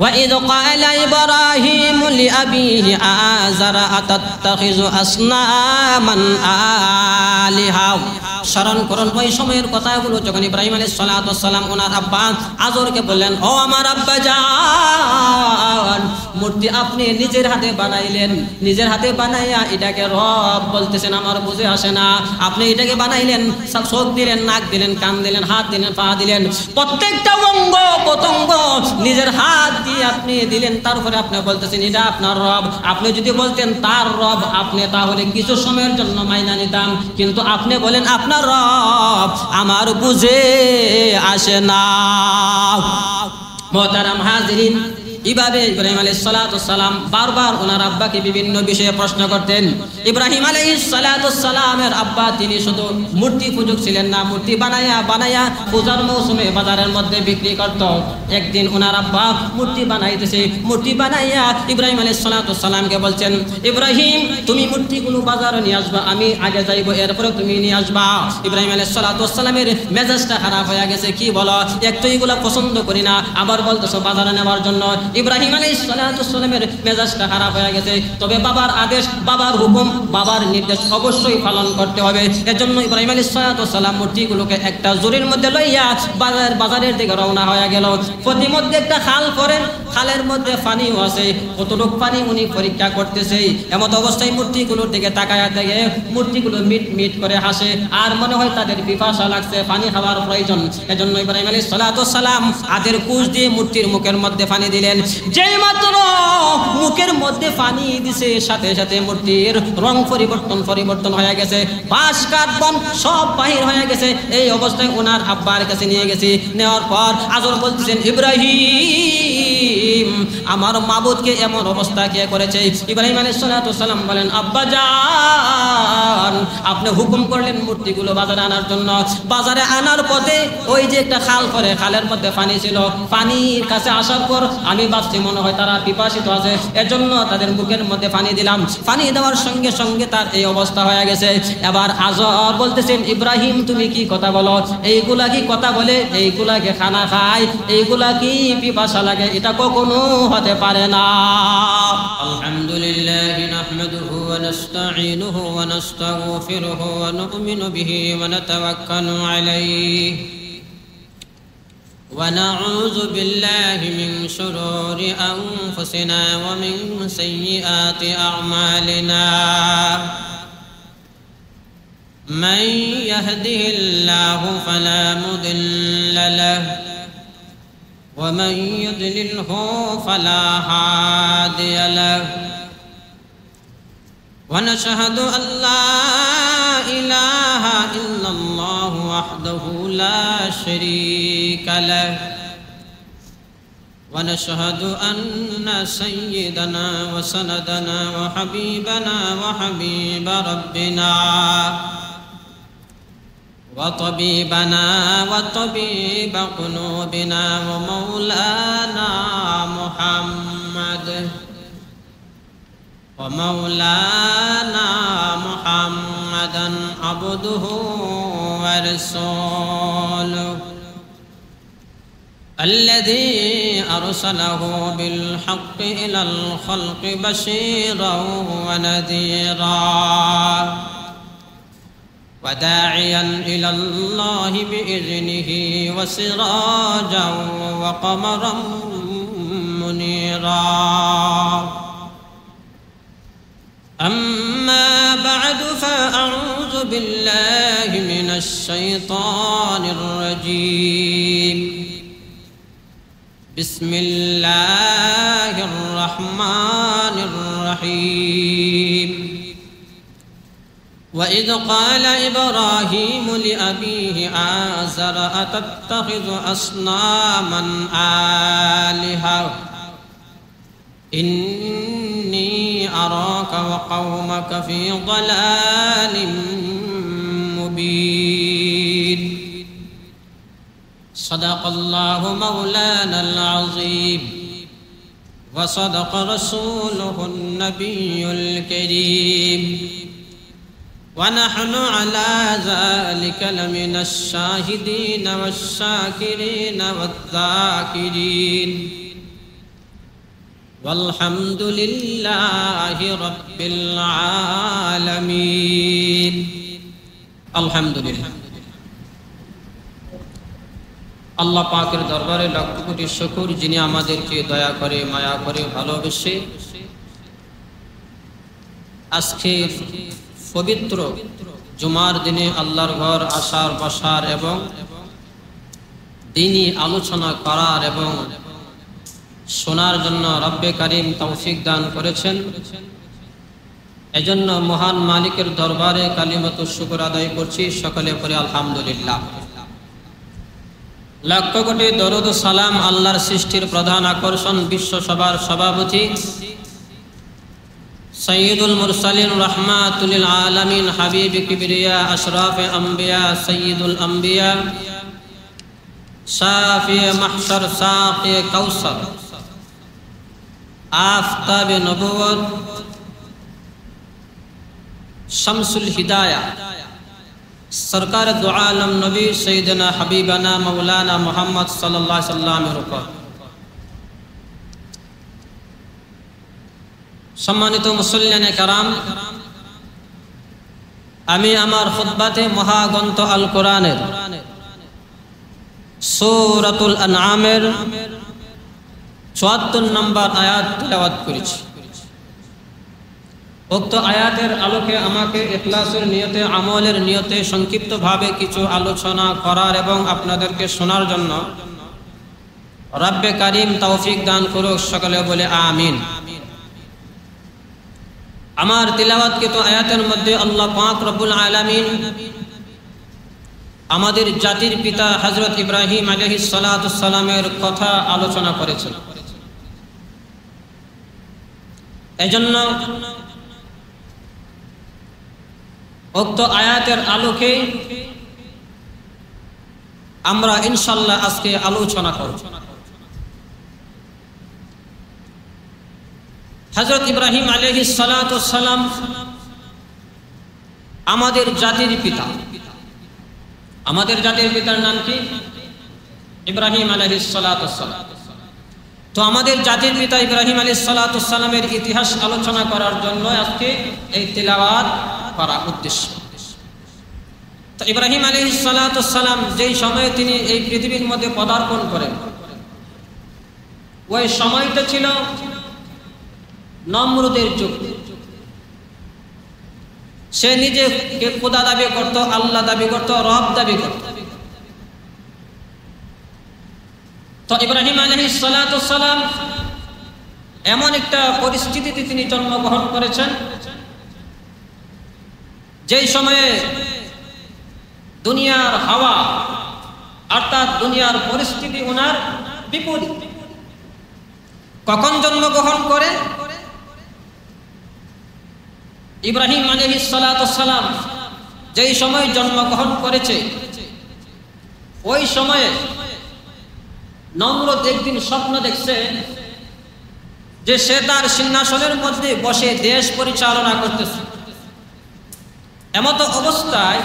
وَإِذْ قَالَ إِبْرَاهِيمُ لِأَبِيهِ آزَرَ أَتَتَّخِذُ أَصْنَامًا آلِهَةً স্মরণ করুন ওই সময়ের কথাগুলো যখন ইব্রাহিম আলাইহিস সালাতু ওয়াস সালাম ওনার আব্বা আজরকে বললেন, ও আমার আব্বা জান, মূর্তি আপনি নিজের হাতে বানাইলেন, নিজের হাতে বানাইয়া এটাকে রব বলতেছেন, আমার বুঝে আসে না। আপনি এটাকে বানাইলেন, চোখ দিলেন, নাক দিলেন, কান দিলেন, হাত দিলেন, পা দিলেন, প্রত্যেকটা অঙ্গ প্রত্যঙ্গ নিজের হাত দিয়ে আপনি দিলেন, তারপরে আপনি বলতেছেন এটা আপনার রব। আপনি যদি বলতেন তার রব, আপনি তাহলে কিছু সময়ের জন্য মাইনা নিতাম, কিন্তু আপনি বলেন আপনার রব, আমার বুঝে আসে না। মোহতারাম হাজিরিন, এইভাবে ইব্রাহিম আলাইহিস সালাতু ওয়াস সালাম বারবার ওনার আব্বাকে বিভিন্ন বিষয়ে প্রশ্ন করতেন। ইব্রাহিম আলাইহিস সালাতু ওয়াস সালামের আব্বা তিনি শুধু মূর্তি পূজক ছিলেন না, মূর্তি বানায়া বানায়া পূজার মৌসুমে বাজারের মধ্যে বিক্রি করত। একদিন ওনার আব্বা মূর্তি বানাইতেছে, মূর্তি বানাইয়া ইব্রাহিম আলাইহিস সালাতু ওয়াস সালামকে বলছেন, ইব্রাহিম তুমি মূর্তিগুলো বাজারে নিয়ে আসবা, আমি আগে যাইব, এরপরে তুমি নিয়ে আসবা। ইব্রাহিম আলাইহিস সালাতু ওয়াস সালামের মেজাজটা খারাপ হয়ে গেছে, কি বলো, একটু এগুলো পছন্দ করি না, আবার বলতেছো বাজারে নেওয়ার জন্য। ইব্রাহিম আলাইহিস সালাতু ওয়াস সালামের মেজাজটা খারাপ হয়ে গেছে, তবে বাবার আদেশ, বাবার হুকুম, বাবার নির্দেশ অবশ্যই পালন করতে হবে। এজন্য ইব্রাহিম আলাইহিস সালাতু ওয়াস সালাম মূর্তিগুলোকে একটা জরির মধ্যে লইয়া বাজারের দিকে রওনা হয়ে গেল। প্রতিমধ্যে একটা খাল করেন, খালের মধ্যে পানিও আছে, কতটুকু পানি উনি পরীক্ষা করতেছে। এমত অবস্থায় মূর্তিগুলোর দিকে তাকায়া দেখে মূর্তিগুলো মিট মিট করে হাসে, আর মনে হয় তাদের পিপাসা লাগছে, পানি খাওয়ার প্রয়োজন। এজন্য ইব্রাহিম আলাইহিস সালাতু ওয়াস সালাম হাতের কুশ দিয়ে মূর্তির মুখের মধ্যে পানি দিলেন। যেই মাত্র মুখের মধ্যে পানি দিছে, সাথে সাথে মূর্তির রং পরিবর্তন হয়ে গেছে, বাঁশ কাঠ বন সব বাহির হয়ে গেছে। এই অবস্থায় ওনার আব্বার কাছে নিয়ে গেছি, নেওয়ার পর আজর বলতেছেন, ইব্রাহিম আমার মাবুদকে এমন অবস্থা কে করেছে? ইব্রাহিম আলাইহিস সালাতু ওয়াস সালাম বলেন, আব্বা জান আপনি হুকুম করলেন মূর্তিগুলো বাজারে আনার জন্য। বাজারে আনার পথে ওই যে একটা খাল করে, খালের মধ্যে পানি ছিল, পানির কাছে আসার পর আমি ভাবছি মনে হয় তারা পিপাসিত আছে, এজন্য তাদের বুকের মধ্যে পানি দিলাম। পানি দেওয়ার সঙ্গে সঙ্গে তার এই অবস্থা হয়ে গেছে। এবার আজর বলতেছেন, ইব্রাহিম তুমি কি কথা বলো? এইগুলা কি কথা বলে? এইগুলাকে খানা খায়? এইগুলা কি পিপাসা লাগে? এটা কখনো হতে পারে না। আলহামদুলিল্লাহ নাহমাদুহু ওয়া নাস্তাঈনুহু ওয়া নাস্তাগফিরুহু ওয়া নু'মিনু বিহি ওয়া নাতাওয়াক্কালু আলাইহি ونعوذ بالله من شرور أنفسنا ومن سيئات أعمالنا من يهده الله فلا مضل له ومن يضلله فلا هادي له ونشهد أن لا إله إلا الله وحده لا شريك له ونشهد أن سيدنا وسندنا وحبيبنا وحبيب ربنا وطبيبنا وطبيب قلوبنا ومولانا محمد محمدا عبده ورسوله الذي أرسله بالحق إلى الخلق بشيرا ونذيرا وداعيا إلى الله بإذنه وسراجا وقمرا منيرا. أما بعد فأعوذ بالله من الشيطان الرجيم. بسم الله الرحمن الرحيم. وإذ قال إبراهيم لأبيه آزر أتتخذ أصناما آلهة إني أراك وقومك في ضلال مبين. صدق الله مولانا العظيم وصدق رسوله النبي الكريم ونحن على ذلك لمن الشاهدين والشاكرين والذاكرين ওয়ালহামদুলিল্লাহি রাব্বিল আলামিন। আলহামদুলিল্লাহ। আল্লাহ পাকের দরবারে লক্ষ কোটি শুকর, যিনি আমাদেরকে দয়া করে, মায়া করে, ভালোবেসে আজকের পবিত্র জুমার দিনে আল্লাহর ঘর আসার, বসার এবং দ্বীনি আলোচনা করার এবং শোনার জন্য রব্বে কারীম তৌফিক দান করেছেন। এজন্য মহান মালিকের দরবারে কালিমাতু শুকর আদায় করছি। সকলে পড়ে আলহামদুলিল্লাহ। লক্ষ কোটি দরুদ সালাম আল্লাহর সৃষ্টির প্রধান আকর্ষণ, বিশ্ব সভার সভাপতি সৈয়দুল মুরসালিন রাহমাতুল লিল আলামিন, হাবিব কিবরিয়া, আশরাফে আম্বিয়া, সৈয়দুল আম্বিয়া, শাফি মাহশর, সাকি কাউসার, আফতাবে নবুয়ত, শামসুল হিদায়া, সরকার দু আলম নবী সৈয়দনা হাবিবানা মাওলানা মুহাম্মদ সাল্লাল্লাহু আলাইহি সাল্লামের উপর। সম্মানিত মুসল্লিয়ানে কারাম, আমি আমার খুতবাতে মহাগ্রন্থ আল কোরআনের সূরাতুল আনআমের ৭৪ নম্বর আয়াত তিলাওয়াত করেছি। উক্ত আয়াতের আলোকে আমাকে ইখলাসের নিয়তে, আমলের নিয়তে সংক্ষিপ্তভাবে কিছু আলোচনা করার এবং আপনাদেরকে শোনার জন্য রব্বে কারীম তৌফিক দান করুক। সকলে বলে আমিন। আমার তিলাওয়াতকৃত আয়াতের মধ্যে আল্লাহ পাক রব্বুল আলামিন আমাদের জাতির পিতা হযরত ইব্রাহিম আলাইহিস সালাতু সালামের কথা আলোচনা করেছেন। এজন্য উক্ত আয়াতের আলোকে আমরা ইনশাআল্লাহ আজকে আলোচনা করব। হযরত ইব্রাহিম আলাইহিস সালাতু সালাম আমাদের জাতির পিতা। আমাদের জাতির পিতার নাম কি? ইব্রাহিম আলাইহিস সালাতু সালাম। তো আমাদের জাতির পিতা ইব্রাহিম আলাইহিস সালাতু সালামের ইতিহাস আলোচনা করার জন্য আজকে এই তিলাওয়াত করা উদ্দেশ্য। তো ইব্রাহিম আলাইহিস সালাতু সালাম যেই সময়ে তিনি এই পৃথিবীর মধ্যে পদার্পণ করেন, ওই সময়টা ছিল নমরুদের যুগ। সে নিজেকে খোদা দাবি করত, আল্লাহ দাবি করত, রব দাবি করত। তো ইব্রাহিম আলাইহিস সালাতু সালাম এমন একটা পরিস্থিতিতে তিনি জন্মগ্রহণ করেছেন যেই সময়ে দুনিয়ার হাওয়া অর্থাৎ দুনিয়ার পরিস্থিতি ওনার বিপরীত। কখন জন্মগ্রহণ করে? ইব্রাহিম আলাইহিস সালাতু সালাম যেই সময় জন্মগ্রহণ করেছে, ওই সময়ে নমরুদ একদিন স্বপ্ন দেখছে যে সে তার সিংহাসনের মধ্যে বসে দেশ পরিচালনা করতেছে। এমত অবস্থায়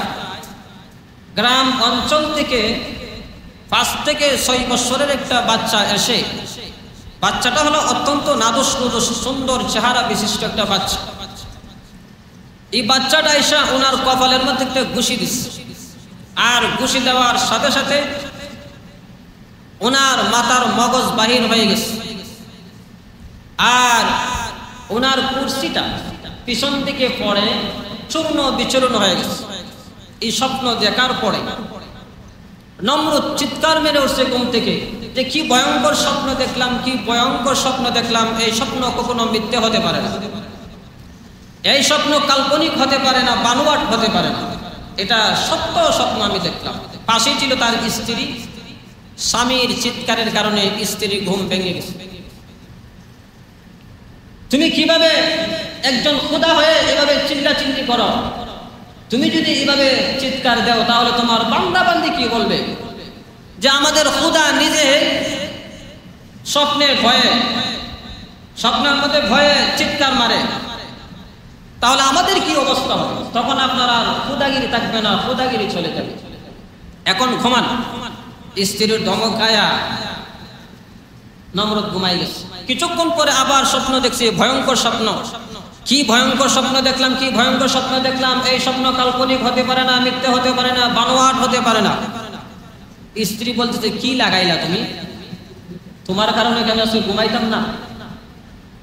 গ্রাম অঞ্চল থেকে 5 থেকে 6 বছরের একটা বাচ্চা এসে, বাচ্চাটা হলো অত্যন্ত নাদুস নুদুস সুন্দর চেহারা বিশিষ্ট একটা বাচ্চা। এই বাচ্চাটা এসে ওনার কপালের মধ্যে একটা ঘুষি দিচ্ছে, আর ঘুষি দেওয়ার সাথে সাথে ওনার মাথার মগজ বাহির হয়ে গেছে, আর ওনার কুরসিটা পিছন দিকে পড়ে চূর্ণ বিচূর্ণ হয়ে গেছে। এই স্বপ্ন দেখার পরে নমরুদ চিৎকার মেরে উঠছে ঘুম থেকে যে কি ভয়ঙ্কর স্বপ্ন দেখলাম, কি ভয়ঙ্কর স্বপ্ন দেখলাম। এই স্বপ্ন কখনো মিথ্যে হতে পারে না, এই স্বপ্ন কাল্পনিক হতে পারে না, বানোয়াট হতে পারে না, এটা সত্য স্বপ্ন আমি দেখলাম। পাশেই ছিল তার স্ত্রী। স্বামীর চিৎকারের কারণে স্ত্রী ঘুম ভেঙে গেছে। তুমি কিভাবে একজন খোদা হয়ে এভাবে চিল্লাচিল্লি করো? তুমি যদি এভাবে চিৎকার দাও তাহলে তোমার বান্দা বান্দি কি বলবে যে আমাদের খোদা নিজে স্বপ্নের ভয়ে, স্বপ্নের মধ্যে ভয়ে চিৎকার মারে, তাহলে আমাদের কি অবস্থা হবে? তখন আপনার আর খোদাগিরি থাকবে না, খোদাগিরি চলে যাবে। এখন ঘুমান। স্ত্রীর ধমক খায়া নমরুদ ঘুমাই গেছে। কিছুক্ষণ পরে আবার স্বপ্ন দেখছি, ভয়ঙ্কর স্বপ্ন। কি ভয়ঙ্কর স্বপ্ন দেখলাম, কি ভয়ঙ্কর স্বপ্ন দেখলাম! এই স্বপ্ন কাল্পনিক হতে পারে না, মিথ্যে হতে পারে না, বানোয়াট হতে পারে না। স্ত্রী বলতেছে, কি লাগাইলা তুমি? তোমার কারণে কেন আজকে ঘুমাইতাম না?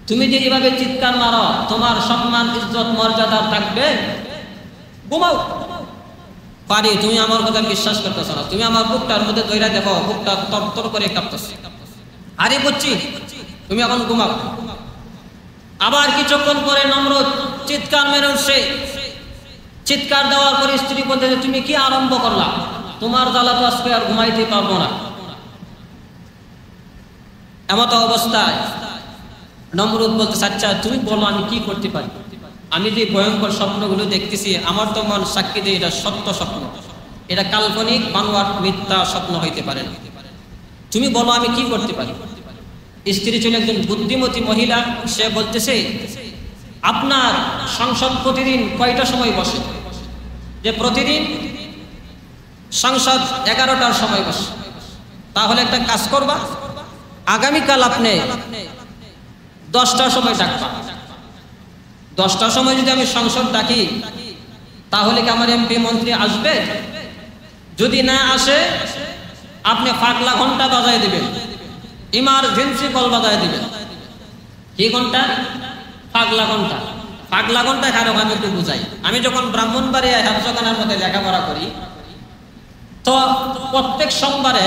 তুমি যে এভাবে চিৎকার মারো, তোমার সম্মান ইজ্জত মর্যাদা থাকবে? ঘুমাও। পারি, তুমি আমার কথা বিশ্বাস করতেছ না। তুমি আমার বুকটার মধ্যে ধইরা দেখো, বুকটা তরতর করে কাঁপতেছে। আরে বুঝছি, তুমি এখন ঘুমাও। আবার কিছুক্ষণ পরে নমরুদ চিৎকার মেরে উঠছে। চিৎকার দেওয়ার পরে স্ত্রী বলতে, তুমি কি আরম্ভ করলা? তোমার জ্বালা তো আজকে আর ঘুমাইতে পারবো না। এমত অবস্থায় নমরুদ বলতে, আচ্ছা তুমি বলো আমি কি করতে পারি? আমি যে ভয়ঙ্কর স্বপ্নগুলো দেখতেছি, আমার তো মন সাক্ষী দিয়ে এটা সত্য স্বপ্ন, এটা কাল্পনিক বানোয়াট মিথ্যা স্বপ্ন হইতে পারে না। তুমি বলো আমি কি করতে পারি? স্ত্রী ছিল একজন বুদ্ধিমতী মহিলা। সে বলতেছে, আপনার সংসদ প্রতিদিন কয়টা সময় বসে? যে প্রতিদিন সংসদ 11টার সময় বসে। তাহলে একটা কাজ করবা, আগামীকাল আপনি 10টার সময় ডাকবা। 10টার সময় যদি আমি সংসদ ডাকি, তাহলে কি আমার এমপি মন্ত্রী আসবে? যদি না আসে, আপনি পাগলা ঘন্টা বাজায় দিবেন, ইমার্জেন্সি কল বাজায় দিবেন। কি ঘন্টা? পাগলা ঘন্টা। পাগলা ঘন্টা কারো আমি একটু বুঝাই। আমি যখন ব্রাহ্মণবাড়িয়া হেফজখানার মধ্যে লেখাপড়া করি, তো প্রত্যেক সোমবারে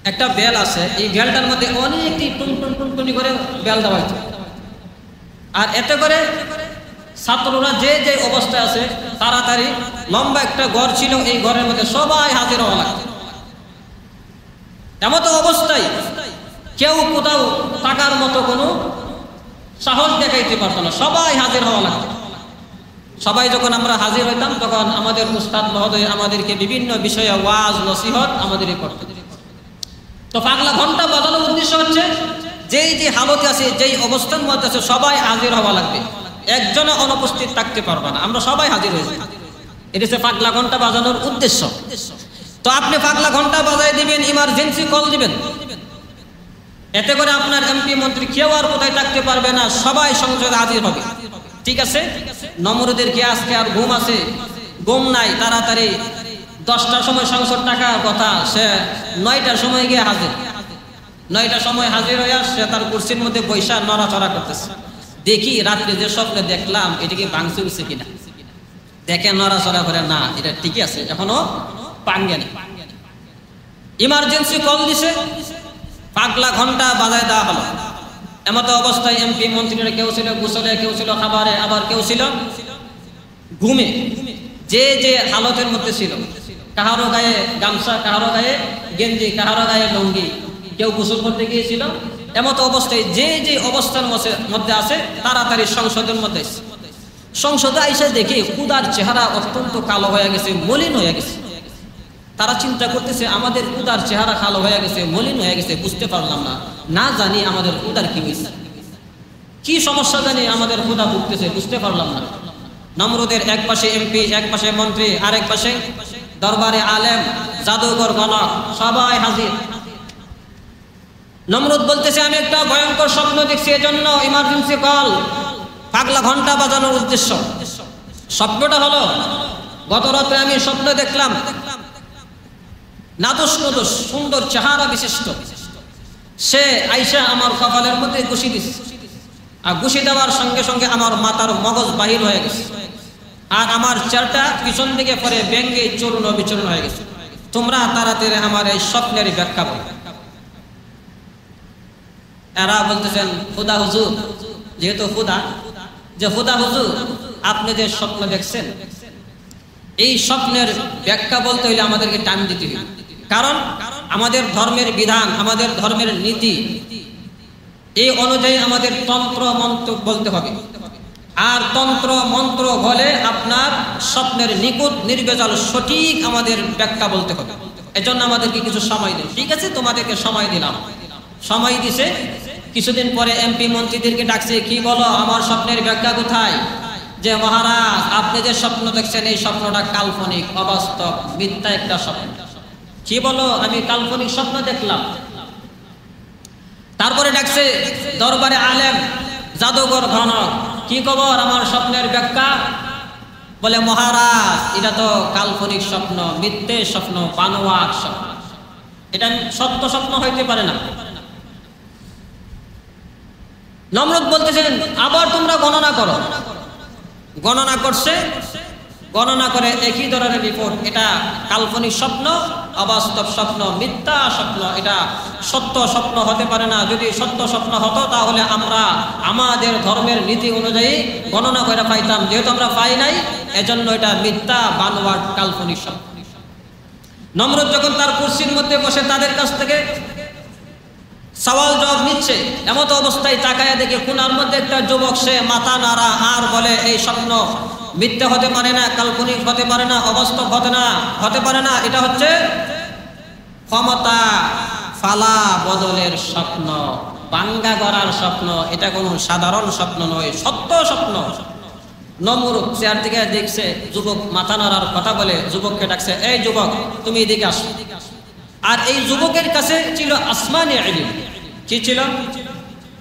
একটা বেল আছে। এই বেলটার মধ্যে অনেকটি টুন টুন টুন টুনি করে বেল দেওয়া হয়েছে। আর এতে করে ছাত্ররা যে যে অবস্থায় আছে, তাড়াতাড়ি লম্বা একটা ঘর ছিল, এই ঘরের মধ্যে সবাই হাজির হওয়া লাগবে। এমতো অবস্থায় কেউ কোথাও টাকার মতো কোনো সাহস দেখাইতে পারতো না, সবাই হাজির হওয়া লাগতো। সবাই যখন আমরা হাজির হইতাম, তখন আমাদের উস্তাদ মহোদয় আমাদেরকে বিভিন্ন বিষয়ে ওয়াজ নসিহত আমাদেরই করতে। তো পাগলা ঘন্টা বাজানোর উদ্দেশ্য হচ্ছে, যেই যে হালতে আছে, যেই অবস্থান মধ্যে আছে, সবাই হাজির হওয়া লাগবে। একজনে অনুপস্থিত থাকতে পারবে না, আমরা সবাই হাজির হয়ে যাই। এটা হচ্ছে পাগলা ঘন্টা বাজানোর উদ্দেশ্য। তো আপনি পাগলা ঘন্টা বাজায় দিবেন, ইমার্জেন্সি কল দিবেন। এতে করে আপনার এমপি মন্ত্রী কেউ আর কোথায় থাকতে পারবে না, সবাই সংসদে হাজির হবে। ঠিক আছে? নমরুদের কি আজকে আর ঘুম আছে? ঘুম নাই। তাড়াতাড়ি 10টার সময় সংসদ টাকার কথা, সে 9টার সময় গিয়ে হাজির। 9টার সময় হাজির হয়ে আসছে, তার কুর্সির মধ্যে বৈশা নড়াচড়া করতেছে। দেখি রাত্রে যে স্বপ্নে দেখলাম, এটা কি ভাঙচুর হচ্ছে কিনা। দেখে নড়াচড়া করে, না এটা ঠিকই আছে, এখনো পাঙ্গে নেই। ইমার্জেন্সি কল দিছে, পাগলা ঘন্টা বাজায় দেওয়া হলো। এমতো অবস্থায় এমপি মন্ত্রীরা কেউ ছিল গোসলে, কেউ ছিল খাবারে, আবার কেউ ছিল ঘুমে। যে যে হালতের মধ্যে ছিল, কাহারো গায়ে গামছা, কাহারো গায়ে গেঞ্জি, কাহারো গায়ে লুঙ্গি, কেউ গোসল করতে গিয়েছিল। এমতো অবস্থায় যে যে অবস্থার মধ্যে আছে, তাড়াতাড়ি সংসদের মধ্যে সংসদে আইসা দেখে খুদার চেহারা অত্যন্ত কালো হয়ে গেছে, মলিন হয়ে গেছে। তারা চিন্তা করতেছে, আমাদের খুদার চেহারা কালো হয়ে গেছে, মলিন হয়ে গেছে, বুঝতে পারলাম না, না জানি আমাদের খুদার কি হয়েছে, কি সমস্যা জানি আমাদের খুদা ভুগতেছে, বুঝতে পারলাম না। নমরুদের এক পাশে এমপি, এক পাশে মন্ত্রী, আরেক পাশে দরবারে আলেম, জাদুঘর, গণক, সবাই হাজির। নমরুদ বলতেছে, আমি একটা ভয়ঙ্কর স্বপ্ন দেখছি, এজন্য ইমার্জেন্সি কল, পাগলা ঘন্টা বাজানোর উদ্দেশ্য। স্বপ্নটা হলো, গত রাতে আমি স্বপ্ন দেখলাম, নাদুস নদুস সুন্দর চেহারা বিশিষ্ট সে আইসা আমার কপালের মধ্যে ঘুষি দিছে। আর ঘুষি দেওয়ার সঙ্গে সঙ্গে আমার মাথার মগজ বাহির হয়ে গেছে, আর আমার চেহারাটা পিছন দিকে পরে ব্যঙ্গে চূর্ণ বিচূর্ণ হয়ে গেছে। তোমরা তাড়াতাড়ি আমার এই স্বপ্নের ব্যাখ্যা বলো। এরা বলতেছেন, খুদা হুজুর, যেহেতু খুদা, যে খুদা হুজুর আপনি যে স্বপ্ন দেখছেন, এই স্বপ্নের ব্যাখ্যা বলতে হইলে আমাদেরকে টাইম দিতে হবে। কারণ আমাদের ধর্মের বিধান, আমাদের ধর্মের নীতি, এই অনুযায়ী আমাদের তন্ত্র মন্ত্র বলতে হবে। আর তন্ত্র মন্ত্র হলে আপনার স্বপ্নের নিখুঁত নির্ভেজাল সঠিক আমাদের ব্যাখ্যা বলতে হবে। এজন্য আমাদেরকে কিছু সময় দিন। ঠিক আছে, তোমাদেরকে সময় দিলাম। সময় দিছে। কিছুদিন পরে এমপি মন্ত্রীদেরকে ডাকছে, কি বলো, আমার স্বপ্নের ব্যাখ্যা কোথায়? যে মহারাজ, আপনি যে স্বপ্ন দেখছেন, এই স্বপ্নটা কাল্পনিক, অবাস্তব, মিথ্যা একটা স্বপ্ন। কি বলো? আমি কাল্পনিক স্বপ্ন দেখলাম। তারপরে ডাকছে দরবারে আলেম, জাদুঘর, ঘনক, কি খবর, আমার স্বপ্নের ব্যাখ্যা। বলে মহারাজ, এটা তো কাল্পনিক স্বপ্ন, মিথ্যে স্বপ্ন, বানোয়াট স্বপ্ন, এটা সত্য স্বপ্ন হইতে পারে না। নমরুদ বলতেছেন আবার তোমরা গণনা করো। গণনা করছে, গণনা করে একই ধরনের রিপোর্ট, এটা কাল্পনিক স্বপ্ন, অবাস্তব স্বপ্ন, মিথ্যা স্বপ্ন, এটা সত্য স্বপ্ন হতে পারে না। যদি সত্য স্বপ্ন হতো তাহলে আমরা আমাদের ধর্মের নীতি অনুযায়ী গণনা করে পাইতাম, যেহেতু আমরা পাই নাই, এজন্য এটা মিথ্যা, বানোয়াট, কাল্পনিক স্বপ্ন। নমরুদ যখন তার কুরসির মধ্যে বসে তাদের কাছ থেকে সওয়াল জবাব নিচ্ছে, এমত অবস্থায় তাকায়া দেখে কোনার মধ্যে একটা যুবক, সে মাথা নাড়া আর বলে এই স্বপ্ন মিথ্যা হতে পারে না, কাল্পনিক হতে পারে না, অবাস্তব হতে পারে না, এটা হচ্ছে ক্ষমতা ফালা বদলের স্বপ্ন, বাঙ্গা গড়ার স্বপ্ন, এটা কোনো সাধারণ স্বপ্ন নয়, সত্য স্বপ্ন। নমরুদ চেয়ার থেকে দেখছে যুবক মাথা নাড়ার কথা বলে, যুবককে ডাকছে, এই যুবক তুমি এদিকে আসো। আর এই যুবকের কাছে ছিল আসমানি ইলম। কি ছিল?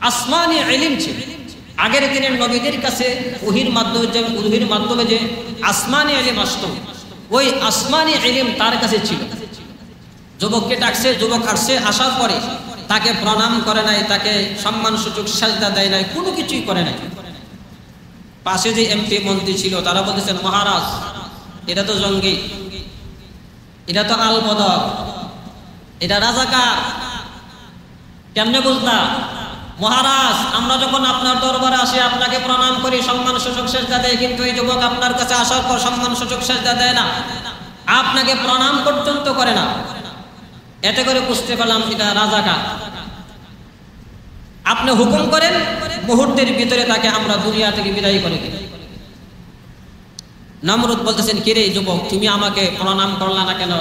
আসমানি ইলম ছিল। আগের দিনের নবীদের কাছে ওহির মাধ্যমে যে আসমানি ইলম আসতো, ওই আসমানি ইলম তার কাছে ছিল। যুবককে ডাকছে, যুবক আসছে, আসার পরে তাকে প্রণাম করে নাই, তাকে সম্মানসূচক সাজদা দেয় নাই, কোনো কিছুই করে নাই। পাশে যে এমপি মন্ত্রী ছিল তারা বলতেছেন, মহারাজ এটা তো জঙ্গি, এটা তো আল বদর, এটা রাজাকার, কেমনে বুঝলা? মহারাজ আমরা যখন আপনার দরবারে আসি আপনাকে প্রণাম করি, সম্মান সূচক সেজদা দেয়, কিন্তু এই যুবক আপনার কাছে আসার পর সম্মান সূচক সেজদা দেয় না, আপনাকে প্রণাম পর্যন্ত করে না। এতে করে বুঝতে পারলাম এটা রাজাকার। আপনি হুকুম করেন, মুহূর্তের ভিতরে তাকে আমরা দুনিয়া থেকে বিদায় করে দিই। নমরুদ বলতেছেন, কিরে যুবক, তুমি আমাকে প্রণাম করলা না কেন,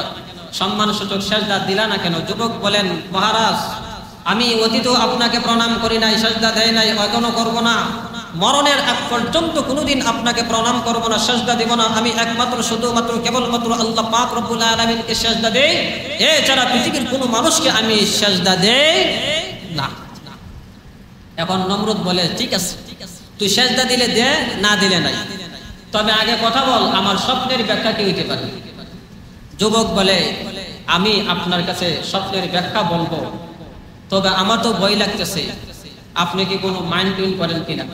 সম্মান সূচক সেজদা দিলা না কেন? যুবক বলেন, মহারাজ আমি অতীতেও আপনাকে প্রণাম করি নাই, সেজদা দেয় নাই, এখনো করবো না, মরণের আগ পর্যন্ত কোনোদিন আপনাকে প্রণাম করবো না, সেজদা দিব না। আমি একমাত্র শুধুমাত্র কেবলমাত্র আল্লাহ পাক রব্বুল আলামিনকে সেজদা দেই, এছাড়া পৃথিবীর কোনো মানুষকে আমি সেজদা দেই না। এখন নমরুদ বলে, ঠিক আছে, তুই সেজদা দিলে দে, না দিলে নাই, তবে আগে কথা বল আমার স্বপ্নের ব্যাখ্যা কি হইতে পারে। যুবক বলে, আমি আপনার কাছে স্বপ্নের ব্যাখ্যা বলবো, তবে আমার তো ভয় লাগতেছে, আপনি কি কোনো মাইন্ড টুইন করেন কিনা?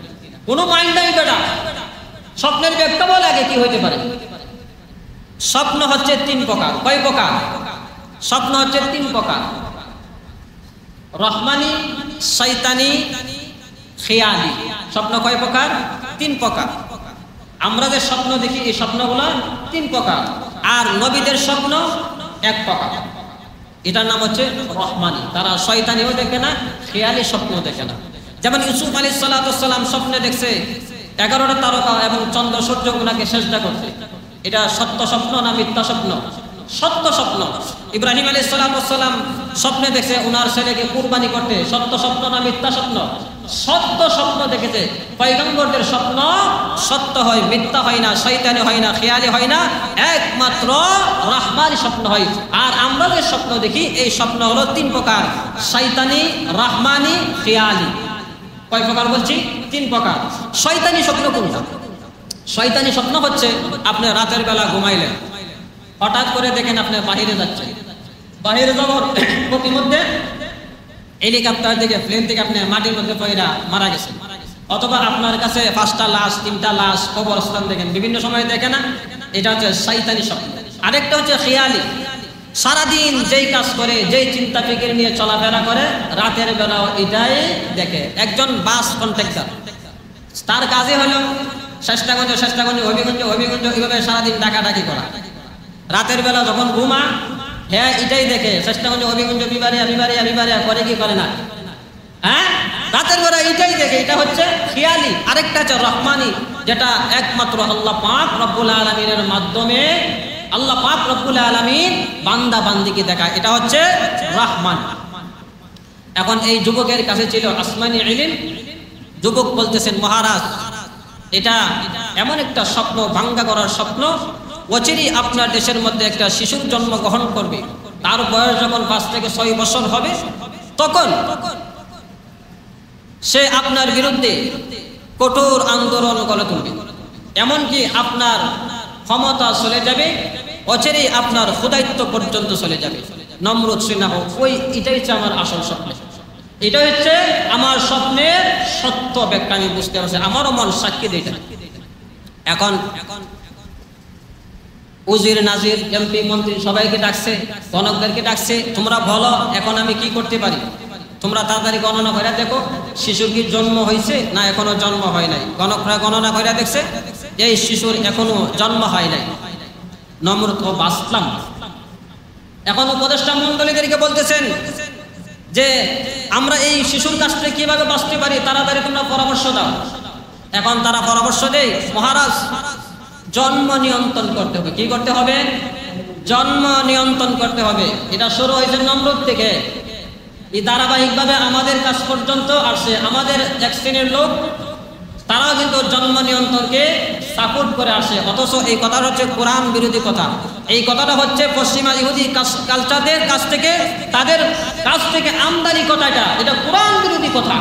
কোনো মাইন্ড নাই বেটা, স্বপ্নের ব্যাখ্যা বলে আগে কি হইতে পারে। স্বপ্ন হচ্ছে তিন প্রকার। কয় প্রকার? স্বপ্ন হচ্ছে তিন প্রকার, রহমানি, শয়তানি, খেয়ালি। স্বপ্ন কয় প্রকার? তিন প্রকার। আমরা যে স্বপ্ন দেখি এই স্বপ্নগুলো তিন প্রকার, আর নবীদের স্বপ্ন এক প্রকার, এটার নাম হচ্ছে রহমানি। তারা শয়তানিও দেখে না, খেয়ালি স্বপ্ন দেখে না। যেমন ইউসুফ আলাইহিস সালাম স্বপ্নে দেখছে 11টা তারকা এবং চন্দ্র সূর্য ওনাকে সেজদা করতে। এটা সত্য স্বপ্ন না মিথ্যা স্বপ্ন? সত্য স্বপ্ন। ইব্রাহিম আলাইহিস সালাম স্বপ্নে দেখছে ওনার ছেলেকে কুরবানি করতে। সত্য স্বপ্ন না মিথ্যা স্বপ্ন? সত্য স্বপ্ন দেখেছে। পয়গম্বরদের স্বপ্ন সত্য হয়, মিথ্যা হয় না, শয়তানি হয় না, খেয়ালি হয় না, একমাত্র রহমানি স্বপ্ন হয়। আর আমরা যে স্বপ্ন দেখি এই স্বপ্ন হলো তিন প্রকার, শয়তানি, রহমানি, খেয়ালি। কয় প্রকার বলছি? তিন প্রকার। শয়তানি স্বপ্ন কোনটা? শয়তানি স্বপ্ন হচ্ছে আপনি রাতের বেলা ঘুমাইলেন, হঠাৎ করে দেখেন আপনি বাহিরে যাচ্ছেন, বাহিরে যাওয়ার প্রতিমধ্যে হেলিকপ্টার থেকে, প্লেন থেকে আপনি মাটির মধ্যে পয়রা মারা গেছেন, অথবা আপনার কাছে 5টা লাশ, 3টা লাশ কবরস্থান দেখেন, বিভিন্ন সময় দেখে না, এটা হচ্ছে শয়তানি স্বপ্ন। আরেকটা হচ্ছে খেয়ালি, সারাদিন যেই কাজ করে, যেই চিন্তা ফিকির নিয়ে চলাফেরা করে, রাতের বেলাও এটাই দেখে। একজন বাস কন্ট্রাক্টর, তার কাজই হলো শেষটাগঞ্জ, হবিগঞ্জ, এইভাবে সারাদিন ডাকাডাকি করা। রাতের বেলা যখন ঘুমা, হ্যাঁ এটাই দেখে, শেষটাগঞ্জ, হবিগঞ্জ, বিবারিয়া করে কি করে না? হ্যাঁ, রাতের বেলা এটাই দেখে। এটা হচ্ছে খেয়ালি। আরেকটা হচ্ছে রহমানি, যেটা একমাত্র আল্লাহ পাক রব্বুল আলামিনের মাধ্যমে আল্লাহ পাক রব্বুল আলামিন বান্দা বান্দিকে দেখায়, এটা হচ্ছে রহমান। এখন এই যুবকের কাছে ছিল আসমানি ইলম। যুবক বলতেছেন, মহারাজ এটা এমন একটা স্বপ্ন, ভাঙ্গা করার স্বপ্ন, অচিরেই আপনার দেশের মধ্যে একটা শিশুর জন্মগ্রহণ করবে, তার বয়স যখন 5 থেকে 6 বছর হবে, তখন সে আপনার বিরুদ্ধে কঠোর আন্দোলন গড়ে তুলবে, এমনকি আপনার ক্ষমতা চলে যাবে, অচিরেই আপনার খোদায়িত্ব পর্যন্ত চলে যাবে। নমরুদ সে না হোক, এটাই হচ্ছে আমার আসল স্বপ্ন, এটা হচ্ছে আমার স্বপ্নের সত্য ব্যাখ্যা। আমি বুঝতে পারছি, আমারও মন সাক্ষী দিতে। এখন উজির নাজির এমপি মন্ত্রী সবাইকে ডাকছে, গণকদেরকে ডাকছে, তোমরা বলো এখন আমি কি করতে পারি। তোমরা তাড়াতাড়ি গণনা করে দেখো শিশুর কি জন্ম হয়েছে না এখনো জন্ম হয় নাই। গণকরা গণনা করে দেখছে এই শিশুর এখনো জন্ম হয় নাই। নমরুদ বাঁচলাম। এখন উপদেষ্টা মন্ডলীদেরকে বলতেছেন যে আমরা এই শিশুর কাছ থেকে কিভাবে বাঁচতে পারি, তাড়াতাড়ি তোমরা পরামর্শ দাও। এখন তারা পরামর্শ দেয়, মহারাজ জন্ম নিয়ন্ত্রণ করতে হবে। কি করতে হবে? জন্ম নিয়ন্ত্রণ করতে হবে। এটা শুরু হয়েছে নমরুদ থেকে, এই ধারাবাহিকভাবে আমাদের কাছ পর্যন্ত আসছে। আমাদের এক শ্রেণীর লোক তারাও কিন্তু জন্ম নিয়ন্ত্রণকে সাপোর্ট করে আসে, অথচ এই কথাটা হচ্ছে কোরআন বিরোধী কথা। এই কথাটা হচ্ছে পশ্চিমা ইহুদি কালচারদের কাছ থেকে, তাদের কাছ থেকে আমদানি কথাটা, এটা কোরআন বিরোধী কথা।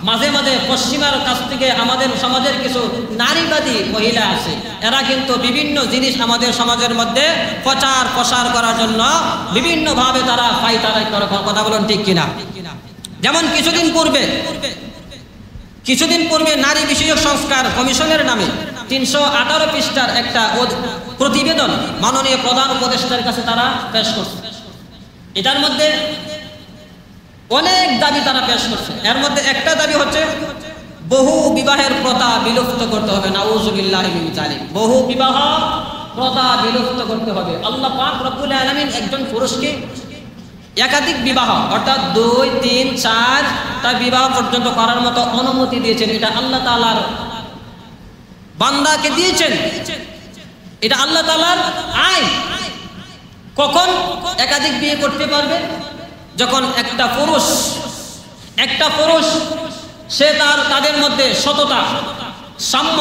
মাঝে মাঝে পশ্চিমার কাছ থেকে আমাদের সমাজের কিছু নারীবাদী মহিলা আছে, এরা কিন্তু বিভিন্ন জিনিস আমাদের সমাজের মধ্যে প্রচার প্রসার করার জন্য বিভিন্নভাবে তারা ফাইটারাই করে। কথা বলুন ঠিক কিনা? যেমন কিছুদিন পূর্বে নারী বিষয়ক সংস্কার কমিশনের নামে 318 পৃষ্ঠার একটা প্রতিবেদন মাননীয় প্রধান উপদেষ্টার কাছে তারা পেশ করছে। এটার মধ্যে অনেক দাবি তারা পেশ করছে। এর মধ্যে একটা দাবি হচ্ছে বহু বিবাহের প্রথা বিলুপ্ত করতে হবে। নাউযুবিল্লাহি মিন যালিক। বহু বিবাহ প্রথা বিলুপ্ত করতে হবে। আল্লাহ পাক রব্বুল আলামিন একজন পুরুষকে একাধিক বিবাহ অর্থাৎ 2, 3, 4 তা বিবাহ পর্যন্ত করার মতো অনুমতি দিয়েছেন। এটা আল্লাহ তাআলার বান্দাকে দিয়েছেন, এটা আল্লাহ তাআলার আইন। কখন একাধিক বিয়ে করতে পারবে? যখন একটা পুরুষ সে তাদের মধ্যে সততা, সাম্য,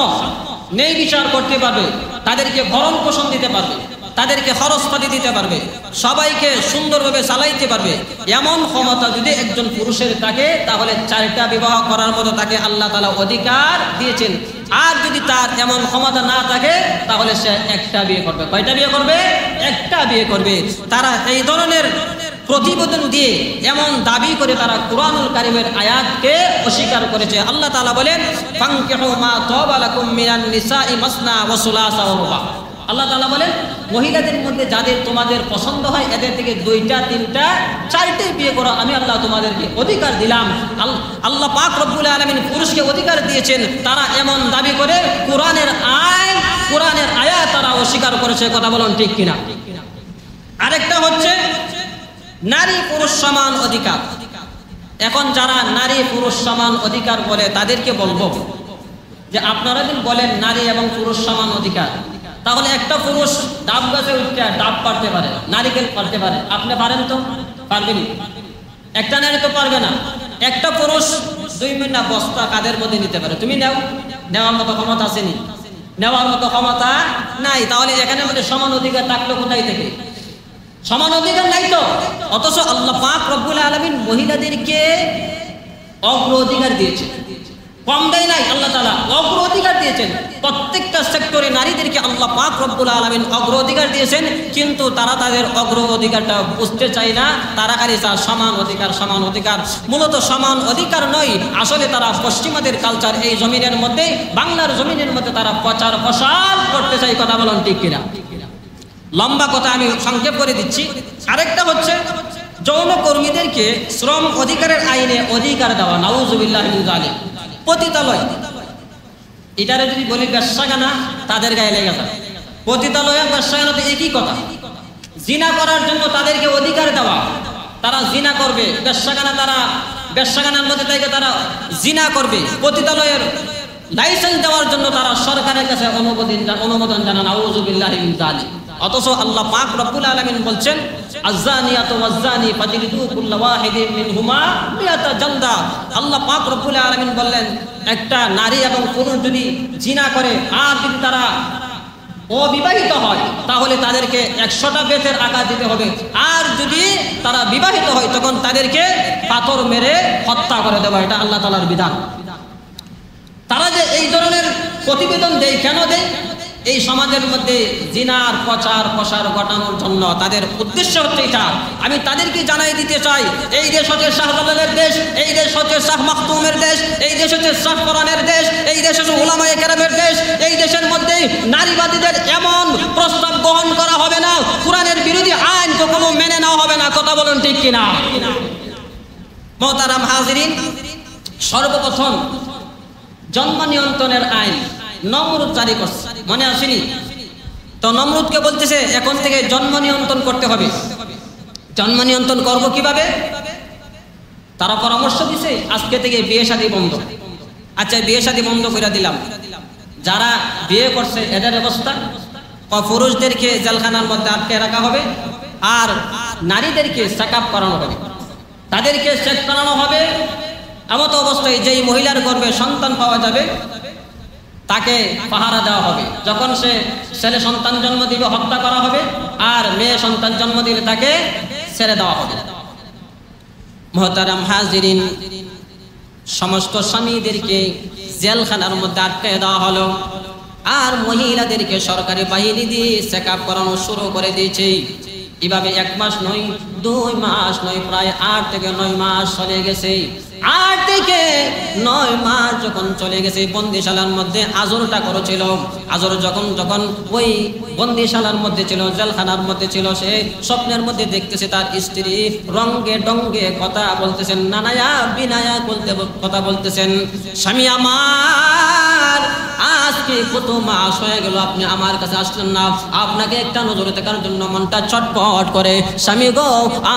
ন্যায় বিচার করতে পারবে, তাদেরকে ভরণ পোষণ দিতে পারবে, তাদেরকে খরচপাতি দিতে পারবে, সবাইকে সুন্দরভাবে চালাইতে পারবে, এমন ক্ষমতা যদি একজন পুরুষের থাকে, তাহলে 4টা বিবাহ করার মতো তাকে আল্লাহ তাআলা অধিকার দিয়েছেন। আর যদি তার এমন ক্ষমতা না থাকে, তাহলে সে একটা বিয়ে করবে। কয়টা বিয়ে করবে? একটা বিয়ে করবে। তারা এই ধরনের প্রতিবেদন দিয়ে এমন দাবি করে তারা কুরআনুল কারীমের আয়াতকে অস্বীকার করেছে। আল্লাহ তাআলা বলেন, ফানকিহু মা তাবা লাকুম মিনান নিসাই মাসনা ওয়া সুলাসা ওয়া রুবা। আল্লাহ তাআলা বলেন, মহিলাদের মধ্যে যাদের তোমাদের পছন্দ হয় এদের থেকে 2টা, 3টা, 4টে বিয়ে করো, আমি আল্লাহ তোমাদেরকে অধিকার দিলাম। আল্লাহ পাক রব্বুল আলামিন পুরুষকে অধিকার দিয়েছেন। তারা এমন দাবি করে কোরআনের আয়াত তারা অস্বীকার করেছে। কথা বলুন ঠিক কিনা? আরেকটা হচ্ছে নারী পুরুষ সমান অধিকার। এখন যারা নারী পুরুষ সমান অধিকার বলে তাদেরকে বলবো যে আপনারা যদি বলেন নারী এবং পুরুষ সমান অধিকার, তাহলে একটা পুরুষ ডাব গাছে উঠতে ডাব পারতে পারে, নারিকেল পারতে পারে, আপনি পারেন? তো পারবেনি। একটা নারী তো পারবে না। একটা পুরুষ 2 মিনিট বস্তা কাঁধের মধ্যে নিতে পারে, তুমি নেওয়ার মতো ক্ষমতা আসেনি, নেওয়ার মতো ক্ষমতা নাই। তাহলে এখানের মধ্যে সমান অধিকার থাকলো কোথায় থেকে? সমান অধিকার নাই তো। অথচ আল্লাহ পাক রব্বুল আলামিন মহিলাদেরকে অগ্রাধিকার দিয়েছে, কম দেয় নাই। আল্লাহ তাআলা অগ্রাধিকার দিয়েছেন। প্রত্যেকটা সেক্টরে নারীদেরকে আল্লাহ পাক রব্বুল আলামিন অগ্রাধিকার দিয়েছেন, কিন্তু তারা তাদের অগ্রাধিকারটা বুঝতে চায় না। তারা খালি চায় সমান অধিকার। মূলত সমান অধিকার নয়, আসলে তারা পশ্চিমাদের কালচার এই জমিনের মধ্যে, বাংলার জমিনের মধ্যে তারা প্রচার প্রসার করতে চায়। কথা বলুন ঠিক কিনা? লম্বা কথা আমি সংক্ষেপ করে দিচ্ছি। আরেকটা হচ্ছে যৌন কর্মীদেরকে শ্রম অধিকারের আইনে অধিকার দেওয়া। নাউযুবিল্লাহি মিন যালিক। পতিতালয়, এটারে যদি বলি বেশ্যাখানা, তাদের গায়ে লেগে যায়। পতিতালয় বেশ্যাখানা তো একই কথা। জিনা করার জন্য তাদেরকে অধিকার দেওয়া, তারা জিনা করবে। বেশ্যাখানার মধ্যে থেকে তারা জিনা করবে। পতিতালয়ের লাইসেন্স দেওয়ার জন্য তারা সরকারের কাছে অনুমোদন জানান। নাউযুবিল্লাহি মিন যালিক। অথচ আল্লাহ পাক রব্বুল আলামিন বলছেন, আয-যানিয়াতু ওয়াজ-যানি ফাজলিদু কুল্লা ওয়াহিদিন মিনহুমা মিয়াতা জালদা। আল্লাহ পাক রব্বুল আলামিন বললেন, একটা নারী এবং পুরুষ যদি জিনা করে আর যদি তারা অবিবাহিত হয় তাহলে তাদেরকে 100টা বেতের আঘাত দিতে হবে, আর যদি তারা বিবাহিত হয় তখন তাদেরকে পাথর মেরে হত্যা করে দেওয়া। এটা আল্লাহ তাআলার বিধান। তারা যে এই ধরনের প্রতিবেদন দেয়, কেন দেয়? এই সমাজের মধ্যে জিনার প্রচার প্রসার ঘটানোর জন্য। তাদের উদ্দেশ্য হচ্ছে এটা। আমি তাদেরকে জানাই দিতে চাই, এই দেশ হচ্ছে শাহজালালের দেশ, এই দেশ হচ্ছে শাহ মাখতুমের দেশ, এই দেশ হচ্ছে শাহ কোরআনের দেশ, এই দেশ হচ্ছে উলামায়ে কেরামের দেশ। এই দেশের মধ্যে নারীবাদীদের এমন প্রস্তাব গ্রহণ করা হবে না, কোরআনের বিরোধী আইন কখনো মেনে নেওয়া হবে না। কথা বলুন ঠিক কিনা? মুহতারাম হাজিরিন, সর্বপ্রথম জন্ম নিয়ন্ত্রণের আইন নমরুদ জারি করছে, মনে আসেনি? তো নমরুদকে বলতেছে এখন থেকে জন্ম নিয়ন্ত্রণ করতে হবে। জন্ম নিয়ন্ত্রণ করব কিভাবে? তারা পরামর্শ দিছে আজকে থেকে বিয়ে শাদী বন্ধ। আচ্ছা, বিয়ে শাদী বন্ধ করে দিলাম, যারা বিয়ে করছে এদের অবস্থা? পুরুষদেরকে জেলখানার মধ্যে আটকে রাখা হবে, আর নারীদেরকে চেক আপ করানো হবে, তাদেরকে চেক করানো হবে। এমত অবস্থায় যেই মহিলার গর্ভে সন্তান পাওয়া যাবে তাকে পাহারা দেওয়া হবে। যখন সে ছেলে সন্তান জন্ম দিবে হত্যা করা হবে, আর মেয়ে সন্তান জন্ম দিলে তাকে ছেড়ে দেওয়া হবে। মুহতারাম হাজিরিন, সমস্ত স্বামীদেরকে জেলখানার মধ্যে আটকে দেওয়া হলো, আর মহিলাদেরকে সরকারি বাহিনী দিয়ে চেক আপ করানো শুরু করে দিয়েছে। এভাবে 1 মাস নয়, 2 মাস নয়, প্রায় 8 থেকে 9 মাস চলে গেছে। 8 থেকে 9 মাস যখন চলে গেছে, বন্দিশালার মধ্যে আজরটা করেছিল। আজর যখন ওই বন্দিশালার মধ্যে ছিল, জেলখানার মধ্যে ছিল, সে স্বপ্নের মধ্যে দেখতেছে তার স্ত্রী রঙ্গে ডঙ্গে কথা বলতেছেন, নানায়া বিনায়া কথা বলতেছেন, স্বামী আমার আজকে কত মাস হয়ে গেল আপনি আমার কাছে আসলেন না, আপনাকে একটা নজরে দেখার জন্য মনটা ছটফট করে। স্বামী গো,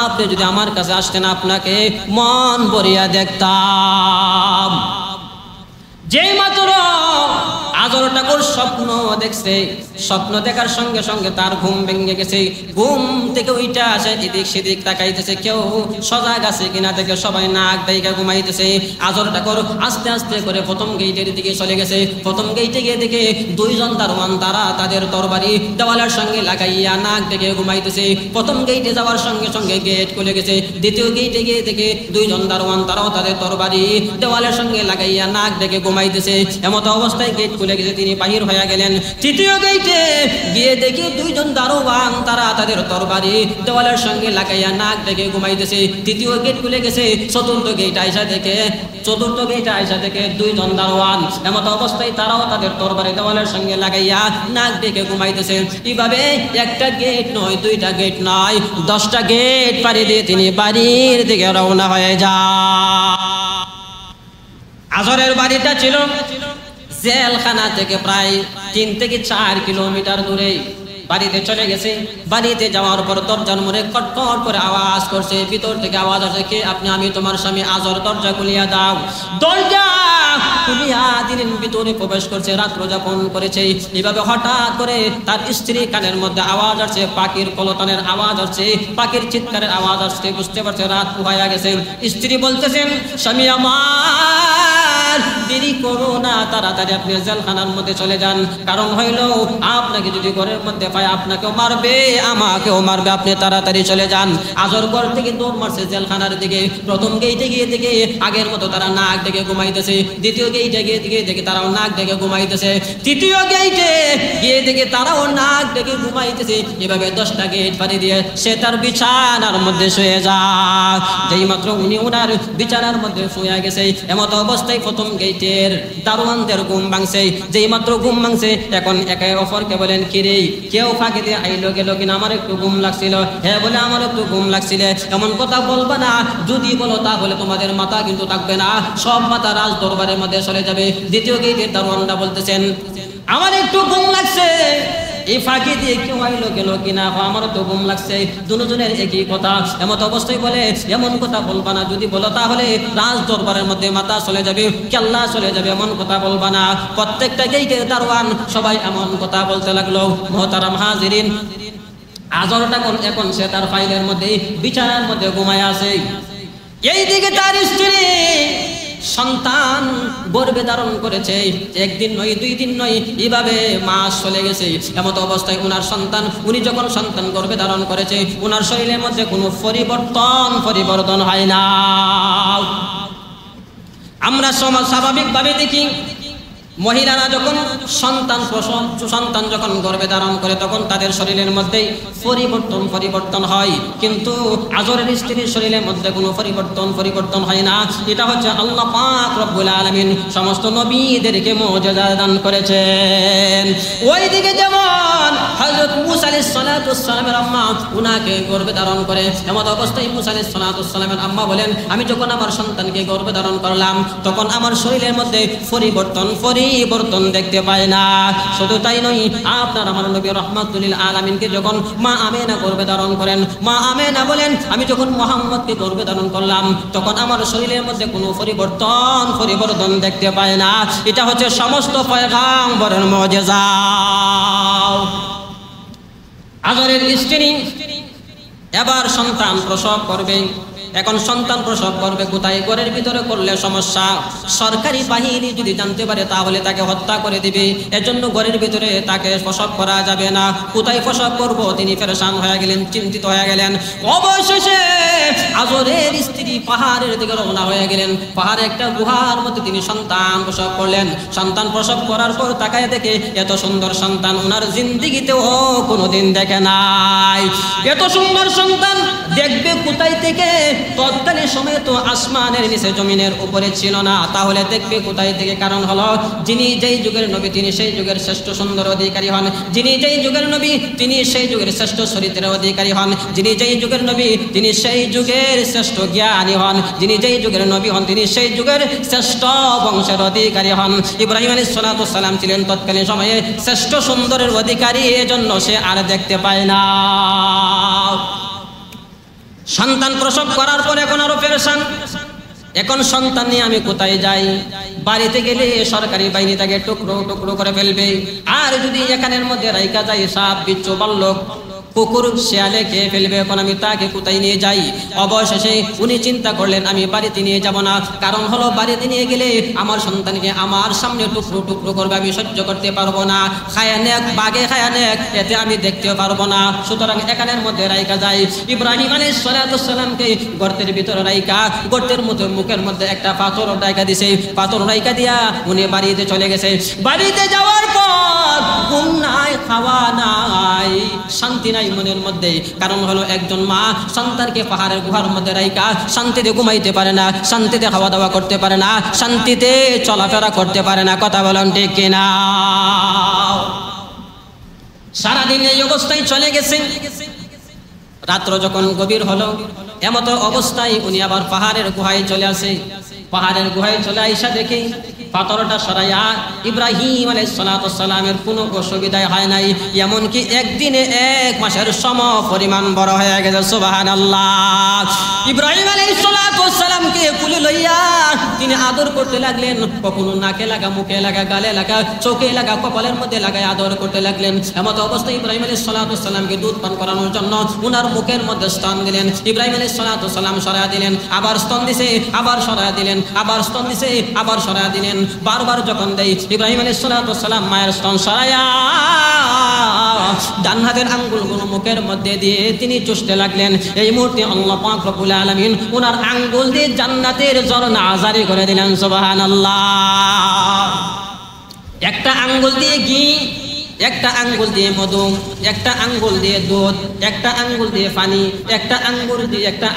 আপনি যদি আমার কাছে আসতেন আপনাকে মন ভরিয়া দেখতাম। যেই মাত্র আজর ঠাকুর স্বপ্ন দেখছে, স্বপ্ন দেখার সঙ্গে সঙ্গে তার ঘুম ভেঙে গেছে। ঘুম থেকে উইটা আসে, এদিক সেদিক তাকাইতেছে, কেউ সজাগ আছে কিনা থেকে সবাই নাক ডাইকা ঘুমাইতেছে। আজর ঠাকুর আস্তে আস্তে করে প্রথম গেটের দিকে চলে গেছে। প্রথম গেটে গিয়ে দেখে 2 জন দারোয়ান, তারা তাদের তরবারি দেওয়ালের সঙ্গে লাগাইয়া নাক ডেকে ঘুমাইতেছে। প্রথম গেটে যাওয়ার সঙ্গে সঙ্গে গেট খুলে গেছে। দ্বিতীয় গেটে গিয়ে দেখে 2 জন দারোয়ান, তারাও তাদের তরবারি দেওয়ালের সঙ্গে লাগাইয়া নাক ডেকে ঘুমাইতেছে। এমত অবস্থায় গেট খুলে গেছে, তিনি বাহির হয়ে গেলেন। তৃতীয় গেটে গিয়ে দেখি 2 জন দারোয়ান, তারা তাদের তরবারি দেওয়ালের সঙ্গে লাগাইয়া নাক ডেকে ঘুমাইতেছে। তৃতীয় গেট খুলে গেছে। চতুর্থ গেট আইসা দেখে 2 জন দারোয়ান, এমত অবস্থায় তারাও তাদের তরবারি দেওয়ালের সঙ্গে লাগাইয়া নাক ডেকে ঘুমাইতেছে। এইভাবে একটা গেট নয়, 2টা গেট নয়, 10টা গেট পাড়ি দিয়ে তিনি বাড়ির দিকে রওনা হয়ে যায়। আজরের বাড়িটা ছিল জেলখানা থেকে প্রায় 3 থেকে 4 কিলোমিটার দূরে। বাড়িতে চলে গেছে। বাড়িতে যাওয়ার পর দরজার মোড়ে কটকট করে আওয়াজ করছে, ভিতর থেকে আওয়াজ আসে, কে আপনি? আমি তোমার স্বামী আজর, দরজা খুলিয়া দাও। দরজা খুলিয়া দিলেন, ভিতরে প্রবেশ করছে। রাত্র যাপন করেছে। এভাবে হঠাৎ করে তার স্ত্রী কানের মধ্যে আওয়াজ আসছে, পাখির কলতানের আওয়াজ আসছে, পাখির চিৎকারের আওয়াজ আসছে। বুঝতে পারছে রাত হয়ে গেছে। স্ত্রী বলতেছেন, স্বামী আমার দেরি করো না, তাড়াতাড়ি আপনি জেলখানার মধ্যে চলে যান। কারণ হইল আপনাকে যদি ঘরের মধ্যে পায় আপনাকেও মারবে, আমাকেও মারবে, আপনি তাড়াতাড়ি চলে যান। আজর ঘর থেকে দৌড় মারছে জেলখানার দিকে। প্রথম গেইটে গিয়ে দেখে আগের মতো তারা নাক ডেকে ঘুমাইতেছে। দ্বিতীয় গেইটে গিয়ে দেখে তারাও নাক ডেকে ঘুমাইতেছে। তৃতীয় গেইটে গিয়ে দেখে তারাও নাক ডেকে ঘুমাইতেছে। এভাবে 10টা গেট পাড়ি দিয়ে সে তার বিছানার মধ্যে শুয়ে যায়। যেই মাত্র উনি ওনার বিছানার মধ্যে শুয়ে গেছে, এমত অবস্থায় প্রথম গেটের দারোয়ানদের ঘুম ভাঙছে। যেই মাত্র ঘুম ভাঙছে, এখন একে অপরকে বলেন, কিরে কেউ ফাঁকি দিয়ে আইলো গেল কিনা, আমার একটু ঘুম লাগছিল। হ্যাঁ বলে, আমার একটু ঘুম লাগছিল। এমন কথা বলবা না, যদি বলো তাহলে তোমাদের মাথা কিন্তু থাকবে না, সব মাথা রাজ দরবারের মধ্যে চলে যাবে। দ্বিতীয় গেটের দারোয়ানরা বলতেছেন, আমার একটু ঘুম লাগছে, এই ফাঁকি দিয়ে কেউ আইলো গেল কিনা, আমারও তো ঘুম লাগছে। দুজনের একই কথা। এমত অবস্থায় বলে, এমন কথা বলবা না, যদি বলো তাহলে রাজ দরবারের মধ্যে মাথা চলে যাবে, কেল্লা চলে যাবে, এমন কথা বলবা না। প্রত্যেকটা গেইটের দারোয়ান সবাই এমন কথা বলতে লাগলো। মুহতারাম হাজিরিন, আজরটা এখন সে তার ফাইলের মধ্যে বিছানার মধ্যে ঘুমায় আছে। এইদিকে তার স্ত্রী সন্তান গর্ভে ধারণ করেছে, একদিন নয়, 2 দিন নয়, এভাবে মাস চলে গেছে। এমত অবস্থায় উনার সন্তান, উনি যখন সন্তান গর্ভে ধারণ করেছে, উনার শরীরের মধ্যে কোনো পরিবর্তন হয় না। আমরা স্বাভাবিকভাবে দেখি মহিলারা যখন সন্তান যখন গর্ভে ধারণ করে তখন তাদের শরীরের মধ্যে পরিবর্তন হয়, কিন্তু আজরের স্ত্রীর শরীরের মধ্যে কোনো পরিবর্তন হয় না। এটা হচ্ছে আল্লাহ পাক রব্বুল আলামিন সমস্ত নবীদেরকে মুজিজা দান করেছেন। ওইদিকে যেমন হযরত মুসা আলাইহিস সালাতু ওয়াস সালামের আম্মা উনাকে গর্ভে ধারণ করে, এমন অবস্থায় মুসা আলাইহিস সালাতু ওয়াস সালামের আম্মা বলেন, আমি যখন আমার সন্তানকে গর্ভে ধারণ করলাম তখন আমার শরীরের মধ্যে পরিবর্তন দেখতে পাই না। শুধু তাই নয়, আপনার আমার নবী রাহমাতুল লিল আলামিনকে যখন মা আমেনা গর্ভে ধারণ করেন, মা আমেনা বলেন, আমি যখন মুহাম্মদকে গর্ভে ধারণ করলাম তখন আমার শরীরের মধ্যে কোনো পরিবর্তন দেখতে পাই না। এটা হচ্ছে সমস্ত পয়গম্বরের মুজিজা। আজরের স্ত্রী এবার সন্তান প্রসব করবে। এখন সন্তান প্রসব করবে কোথায়? ঘরের ভিতরে করলে সমস্যা। সরকারি বাহিনী যদি জানতে পারে তাহলে তাকে হত্যা করে দিবে। এজন্য ঘরের ভিতরে তাকে প্রসব করা যাবে না। কোথায় প্রসব করব তিনি পেরেশান হয়ে গেলেন, চিন্তিত হয়ে গেলেন। অবশেষে আজরের স্ত্রী পাহাড়ের দিকে রওনা হয়ে গেলেন। পাহাড়ে একটা গুহার মধ্যে তিনি সন্তান প্রসব করলেন। সন্তান প্রসব করার পর তাকায় দেখে এত সুন্দর সন্তান ওনার জিন্দেগিতেও কোনোদিন দেখে নাই। এত সুন্দর সন্তান দেখবে কোথায় থেকে? তৎকালীন সময়ে তো আসমানের নিচে জমিনের উপরে ছিল না, তাহলে দেখবে কোথায় থেকে? কারণ হলো যিনি যেই যুগের নবী তিনি সেই যুগের শ্রেষ্ঠ সুন্দর অধিকারী হন, যিনি যেই যুগের নবী তিনি সেই যুগের শ্রেষ্ঠ চরিত্রের অধিকারী হন, যিনি যেই যুগের নবী তিনি সেই যুগের শ্রেষ্ঠ জ্ঞানী হন, যিনি যেই যুগের নবী হন তিনি সেই যুগের শ্রেষ্ঠ বংশের অধিকারী হন। ইব্রাহিম আলাইহিস সালাতু ওয়াস সালাম ছিলেন তৎকালীন সময়ে শ্রেষ্ঠ সুন্দরের অধিকারী, এজন্য সে আর দেখতে পায় না। সন্তান প্রসব করার পর এখন আরো পেরেশান। এখন সন্তান নিয়ে আমি কোথায় যাই? বাড়িতে গেলে সরকারি বাহিনী তাকে টুকরো করে ফেলবে। আর যদি এখানের মধ্যে রাইকা যাই, সাপ বিচ্ছু বাল্যক কুকুর শিয়ালে খেয়ে ফেলবে। এখন আমি তাকে কোথায় নিয়ে যাই? অবশেষে উনি চিন্তা করলেন আমি বাড়িতে নিয়ে যাব না। কারণ হলো বাড়িতে নিয়ে গেলে আমার সন্তানকে আমার সামনে টুকরো করবে, আমি সহ্য করতে পারবো না। খায়া নেক বাগে খায়া নেক, এতে আমি দেখতেও পারবো না। সুতরাং এখানের মধ্যে রাইকা যাই। ইব্রাহিম আলাইহিস সালাতু ওয়াস সালামকে গর্তের ভিতরে রাইকা, গর্তের মধ্যে মুখের মধ্যে একটা পাথর রাইকা দিছে। পাথর রাইকা দিয়া উনি বাড়িতে চলে গেছে। বাড়িতে যাওয়ার পর ঘুম নাই, খাওয়া নাই, শান্তি নাই মনের মধ্যে। কারণ হলো একজন মা সন্তানকে পাহাড়ের গুহার মধ্যে রাইকা শান্তিতে ঘুমাইতে পারে না, শান্তিতে খাওয়া দাওয়া করতে পারে না, শান্তিতে চলাফেরা করতে পারে না। কথা বলেন ঠিক কিনা? সারাদিন এই অবস্থায় চলে গেছে। রাত্র যখন গভীর হলো, এমত অবস্থায় উনি আবার পাহাড়ের গুহায় চলে আসে। পাহাড়ের গুহায় চলে আইসা দেখি পাথরটা সরাইয়া ইব্রাহিম আলাইহিস সালাতু ওয়াস সালামের কোনো অসুবিধা হয় নাই। এমনকি একদিনে 1 মাসের সম পরিমাণ বড় হয়ে গেছে। সুবহানাল্লাহ। ইব্রাহিম আলাইহিস সালাতু ওয়াস সালামকে কুলে লইয়া তিনি আদর করতে লাগলেন। কখনো নাকে লাগা, মুখে লাগা, গালে লাগা, চোখে লাগা, কপালের মধ্যে লাগায় আদর করতে লাগলেন। এমত অবস্থায় ইব্রাহিম আলাইহিস সালাতু ওয়াস সালামকে দুধ পান করানোর জন্য উনার মুখের মধ্যে স্তন দিলেন। ইব্রাহিম আলাইহিস সালাতু ওয়াস সালাম সরায়া দিলেন, আবার স্তন দিছে, আবার সরায়া দিলেন, আবার স্তন দিছে, আবার সরায়া দিলেন। বারবার যখন দেই ইব্রাহিম আলাইহিস সালাতু ওয়াস সালাম মায়ের স্তন সরায়া ডান হাতের আঙ্গুলগুলো মুখের মধ্যে দিয়ে তিনি চুষতে লাগলেন। এই মুহূর্তে আল্লাহ পাক রব্বুল আলামিন ওনার আঙ্গুল দিয়ে জান্নাতের ঝর্ণা জারি করে দিলেন। সুবহানাল্লাহ। একটা আঙ্গুল দিয়ে ঘি, একটা আঙ্গুল দিয়ে মধু, একটা আঙ্গুল দিয়ে দুধ, একটা আঙ্গুল দিয়ে পানি, একটা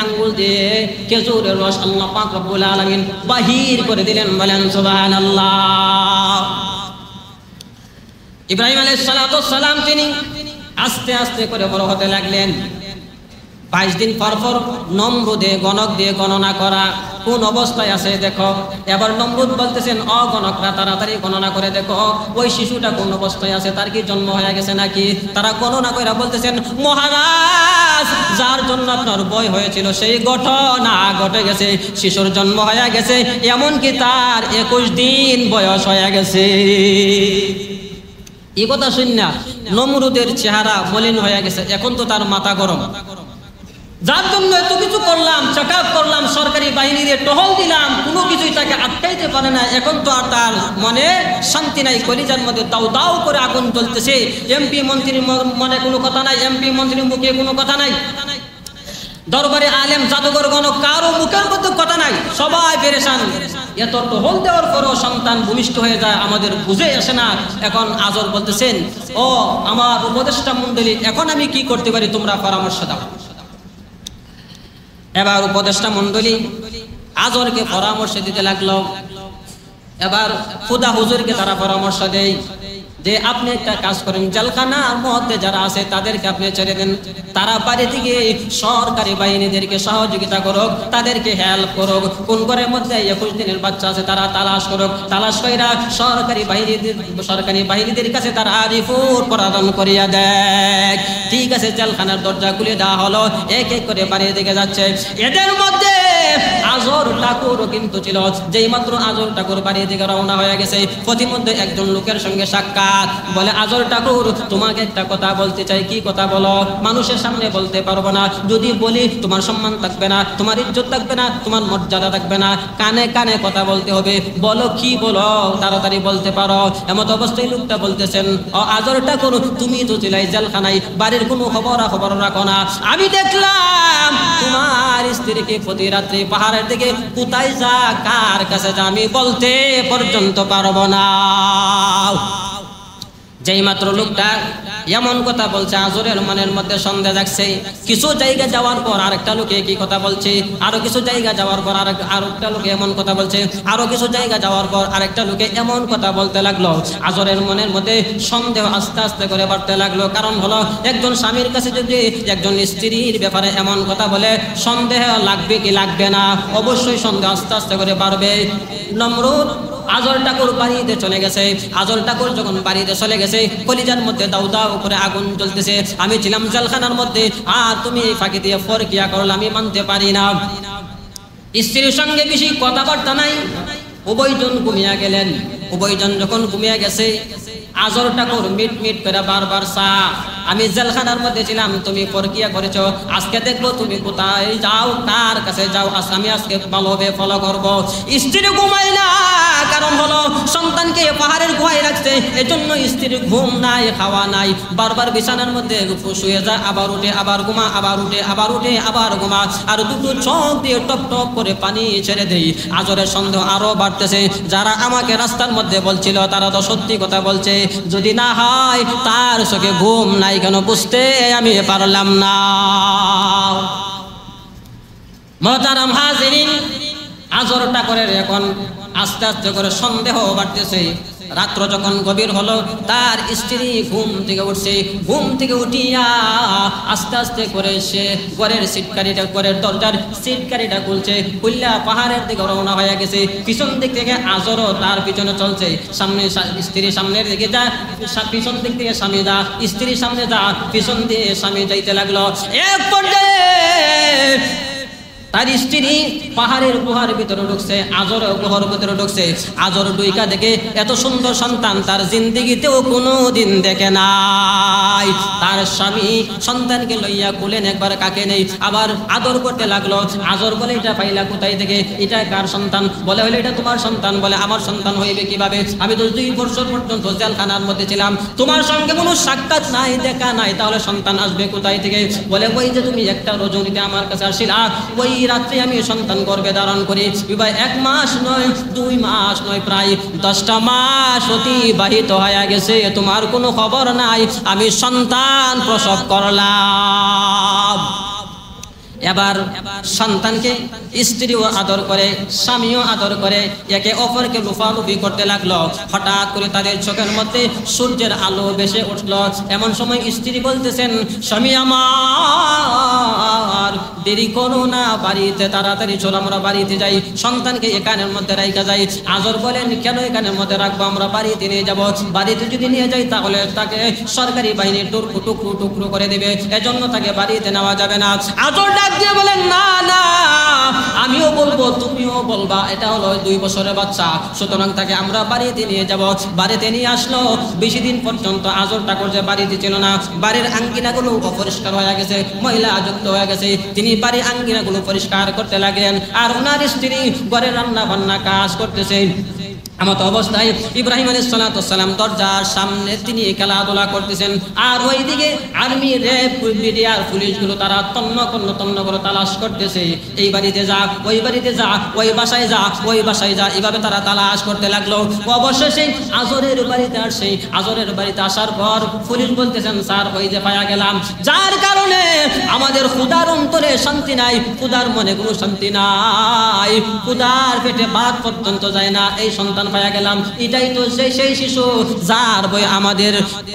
আঙ্গুল দিয়ে খেজুরের রস আল্লাহ পাক রব্বুল আলামিন বাহির করে দিলেন। বলেন সুবহানাল্লাহ। ইব্রাহিম আলাইহিস সালাতু ওয়াস সালাম তিনি আস্তে আস্তে করে বড় হতে লাগলেন। 22 দিন পর পর নম্রুদে গণক দিয়ে গণনা করা কোন অবস্থায় আছে দেখো। এবার নমরুদ বলতেছেন ও গণকরা তাড়াতাড়ি গণনা করে দেখো ওই শিশুটা কোন অবস্থায় আছে, তার কি জন্ম হয়ে গেছে নাকি। তারা গণনা করে বলতেছেন মহারাজ যার জন্য আপনার ভয় হয়েছিল সেই ঘটনা ঘটে গেছে, শিশুর জন্ম হয়ে গেছে, এমনকি তার 21 দিন বয়স হয়ে গেছে। এই কথা শুন না নমরুদের চেহারা মলিন হয়ে গেছে। এখন তো তার মাথা গরম, যার জন্য এত কিছু করলাম, চেক আপ করলাম, সরকারি বাহিনীর টহল দিলাম, কোনো কিছুই তাকে আটকাইতে পারে না। এখন তো আর তার মনে শান্তি নাই, কলিজার মধ্যে দাউ দাউ করে আগুন জ্বলতেছে। এমপি মন্ত্রীর মনে কোনো কথা নাই, এমপি মন্ত্রীর মুখে কোনো কথা নাই, দরবারে আলেম জাদুঘরগণ কারো মুখের মধ্যে কথা নাই, সবাই পেরেশান। এত টহল দেওয়ার পরও সন্তান ভূমিষ্ঠ হয়ে যায়, আমাদের বুঝে আসে না। এখন আজর বলতেছেন, ও আমার উপদেষ্টা মণ্ডলী, এখন আমি কি করতে পারি, তোমরা পরামর্শ দাও। এবার উপদেষ্টা মণ্ডলী আজরকে পরামর্শ দিতে লাগলো। এবার খুদা হুজুরকে তারা পরামর্শ দেয় যে আপনি একটা কাজ করেন, জেলখানার মধ্যে যারা আছে তাদেরকে আপনি ছেড়ে দেন, তারা বাড়ি থেকে সরকারি বাহিনীদেরকে সহযোগিতা করুক, তাদেরকে হেল্প করুক। কোন ঘরের মধ্যে 21 দিনের বাচ্চা আছে তারা তালাশ করুক, তালাশ কইরা সরকারি বাহিনীদের কাছে তারা রিপোর্ট প্রদান করিয়া দেয়। ঠিক আছে, জেলখানার দরজা খুলে দেওয়া হলো, এক এক করে বাড়ির দিকে যাচ্ছে। এদের মধ্যে আজর ঠাকুর কিন্তু ছিল। যেই মাত্র আজর ঠাকুর বাড়ির দিকে রওনা হয়ে গেছে, প্রতিমধ্যে একজন লোকের সঙ্গে সাক্ষাৎ। বলে, আজর ঠাকুর, তোমাকে একটা কথা বলতে চাই। কি কথা বলো? মানুষের সামনে বলতে পারবো না, যদি বলি তোমার সম্মান থাকবে না, তোমার ইজ্জত থাকবে না, তোমার মর্যাদা থাকবে না, কানে কানে কথা বলতে হবে। বলো কি বলো, তাড়াতাড়ি বলতে পারো। এমত অবস্থায় লোকটা বলতেছেন, ও আজর ঠাকুর, তুমি তো ছিলাই জেলখানায়, বাড়ির কোনো খবর রাখো না। আমি দেখলাম তোমার স্ত্রীকে প্রতি রাত্রে পাহাড়ের দিকে কোথায় যা, কার কাছে যা, আমি বলতে পর্যন্ত পারবো না। যেই মাত্র লোকটা এমন কথা বলছে, আজরের মনের মধ্যে সন্দেহ জাগছে। কিছু জায়গা যাওয়ার পর আরেকটা লোকে কি কথা বলছে, আরো কিছু জায়গা যাওয়ার পর আরেকটা লোকে এমন কথা বলছে, আরো কিছু জায়গা যাওয়ার পর আরেকটা লোকে এমন কথা বলতে লাগলো। আজরের মনের মধ্যে সন্দেহ আস্তে আস্তে করে বাড়তে লাগলো। কারণ হলো, একজন স্বামীর কাছে যদি একজন স্ত্রীর ব্যাপারে এমন কথা বলে, সন্দেহ লাগবে কি লাগবে না? অবশ্যই সন্দেহ আস্তে আস্তে করে বাড়বে। নমরুদ আজর ঠাকুর বাড়িতে চলে গেছে। আজর ঠাকুর যখন বাড়িতে চলে গেছে, কলিজার মধ্যে দাউ দাউ করে আগুন জ্বলতেছে। আমি ছিলাম জেলখানার মধ্যে, আর তুমি এই ফাঁকি দিয়ে ফরকিয়া করলে আমি মানতে পারি না। স্ত্রীর সঙ্গে বেশি কথাবার্তা নাই, উভয়জন ঘুমিয়ে গেলেন। উভয়জন যখন ঘুমিয়ে গেছে, আজর ঠাকুর মিট মিট করে বারবার চা, আমি জেলখানার মধ্যে ছিলাম, তুমি প্রক্রিয়া করেছো, আজকে দেখবো তুমি কোথায় যাও, কার কাছে যাও, আমি আজকে ভালোভাবে ফলো করবো। স্ত্রী ঘুমাই না, কারণ হলো সন্তানকে পাহাড়ের গুহায় রাখছে, এজন্য স্ত্রীর ঘুম নাই, খাওয়া নাই, বারবার বিছানার মধ্যে শুয়ে যায়, আবার উঠে আবার ঘুমা, আবার উঠে আবার উঠে আবার ঘুমা, আর দুটো চোখ দিয়ে টপ টপ করে পানি ছেড়ে দেই। আজরের সন্দেহ আরো বাড়তেছে। যারা আমাকে রাস্তার মধ্যে বলছিল তারা তো সত্যি কথা বলছে, যদি না হয় তার চোখে ঘুম নাই কেন, বুঝতে আমি পারলাম না। মুহতারাম হাজিরিন, আজর ঠাকুরের এখন আস্তে আস্তে করে সন্দেহ বাড়তেছে। রাত্র যখন গভীর হলো, তার স্ত্রী ঘুম থেকে উঠছে। ঘুম থেকে উঠিয়া আস্তে আস্তে করে সে ঘরের সিটকারিটা, ঘরের দরজার সিটকারিটা খুলছে, খুললা পাহাড়ের দিকে রওনা হয়ে গেছে। পিছন দিক থেকে আজরও তার পিছনে চলছে। সামনে স্ত্রী সামনের দিকে যা, পিছন দিক থেকে স্বামী যা, স্ত্রী সামনে যা, পিছন দিয়ে স্বামী যাইতে লাগলো। এক পর্যায়ে তার স্ত্রী পাহাড়ের গুহার ভিতরে ঢুকছে, আজর গুহার ভিতরে ঢুকছে। আজর ডুইকা দেখে এত সুন্দর সন্তান তার জিন্দিগিতেও কোনো দিন দেখে নাই। তার স্বামী সন্তানকে লইয়া কুলেন, একবার কাকে নেই, আবার আদর করতে লাগলো। আজর বলে, এটা পাইলা কোথায় থেকে, এটা কার সন্তান? বলে, হলে এটা তোমার সন্তান। বলে, আমার সন্তান হইবে কিভাবে? আমি তো 2 বছর পর্যন্ত জেলখানার মধ্যে ছিলাম, তোমার সঙ্গে কোনো সাক্ষাৎ নাই, দেখা নাই, তাহলে সন্তান আসবে কোথায় থেকে? বলে, ওই যে তুমি একটা রজনীতে আমার কাছে আসিলা, ওই রাত্রে আমি সন্তান গর্ভে ধারণ করি। বিবাহ 1 মাস নয়, 2 মাস নয়, প্রায় 10টা মাস অতিবাহিত হয়ে গেছে, তোমার কোনো খবর নাই, আমি সন্তান প্রসব করলাম। এবার সন্তানকে স্ত্রীও আদর করে, স্বামীও আদর করে, একে অপরকে লুফালুফি করতে লাগলো। হঠাৎ করে তাদের চোখের মধ্যে সূর্যের আলো ভেসে উঠল। এমন সময় স্ত্রী বলতেছেন, স্বামী আমার, দেরি করো না, বাড়িতে তাড়াতাড়ি চলো, আমরা বাড়িতে যাই, সন্তানকে এখানের মধ্যে রাখা যাই। আজর বলেন, কেন এখানের মধ্যে রাখবো, আমরা বাড়িতে নিয়ে যাব। বাড়িতে যদি নিয়ে যাই তাহলে তাকে সরকারি বাহিনী টুকরো টুকরো করে দেবে, এজন্য তাকে বাড়িতে নেওয়া যাবে না। আজর ডাক দিয়ে বলেন, না না, আমিও বলবো তুমিও বলবা, এটা হলো 2 বছরের বাচ্চা, সুতরাং তাকে আমরা বাড়িতে নিয়ে যাব। বাড়িতে নিয়ে আসলো। বেশি দিন পর্যন্ত আজর ঠাকুর যে বাড়িতে ছিল না, বাড়ির আঙ্গিনাগুলো অপরিষ্কার হয়ে গেছে, ময়লা যুক্ত হয়ে গেছে। তিনি বাড়ির আঙ্গিনাগুলো পরিষ্কার করতে লাগলেন, আর ওনার স্ত্রী ঘরে রান্না বান্না কাজ করতেছেন। এমত অবস্থায় ইব্রাহিম আলাইহিস সালাতু ওয়াস সালাম দরজার সামনে তিনি খেলাধুলা করতেছেন, আর ওইদিকে আর্মি র্যাব মিডিয়ার পুলিশগুলো তারা তন্ন করে তালাশ করতেছে। এই বাড়িতে যা, ওই বাড়িতে যা, ওই বাসায় যা, ওই বাসায় যা, এইভাবে তারা তালাশ করতে লাগলো। অবশেষে আজরের বাড়িতে আসে। আজরের বাড়িতে আসার পর পুলিশ বলতেছেন, স্যার ওই যে পাওয়া গেলাম, যার কারণে আমাদের খুদার অন্তরে শান্তি নাই, খুদার মনে কোনো শান্তি নাই, খুদার পেটে ভাত পর্যন্ত যায় না, এই সন্তান পাওয়া গেলাম। এটাই তো সেই শিশু যার বই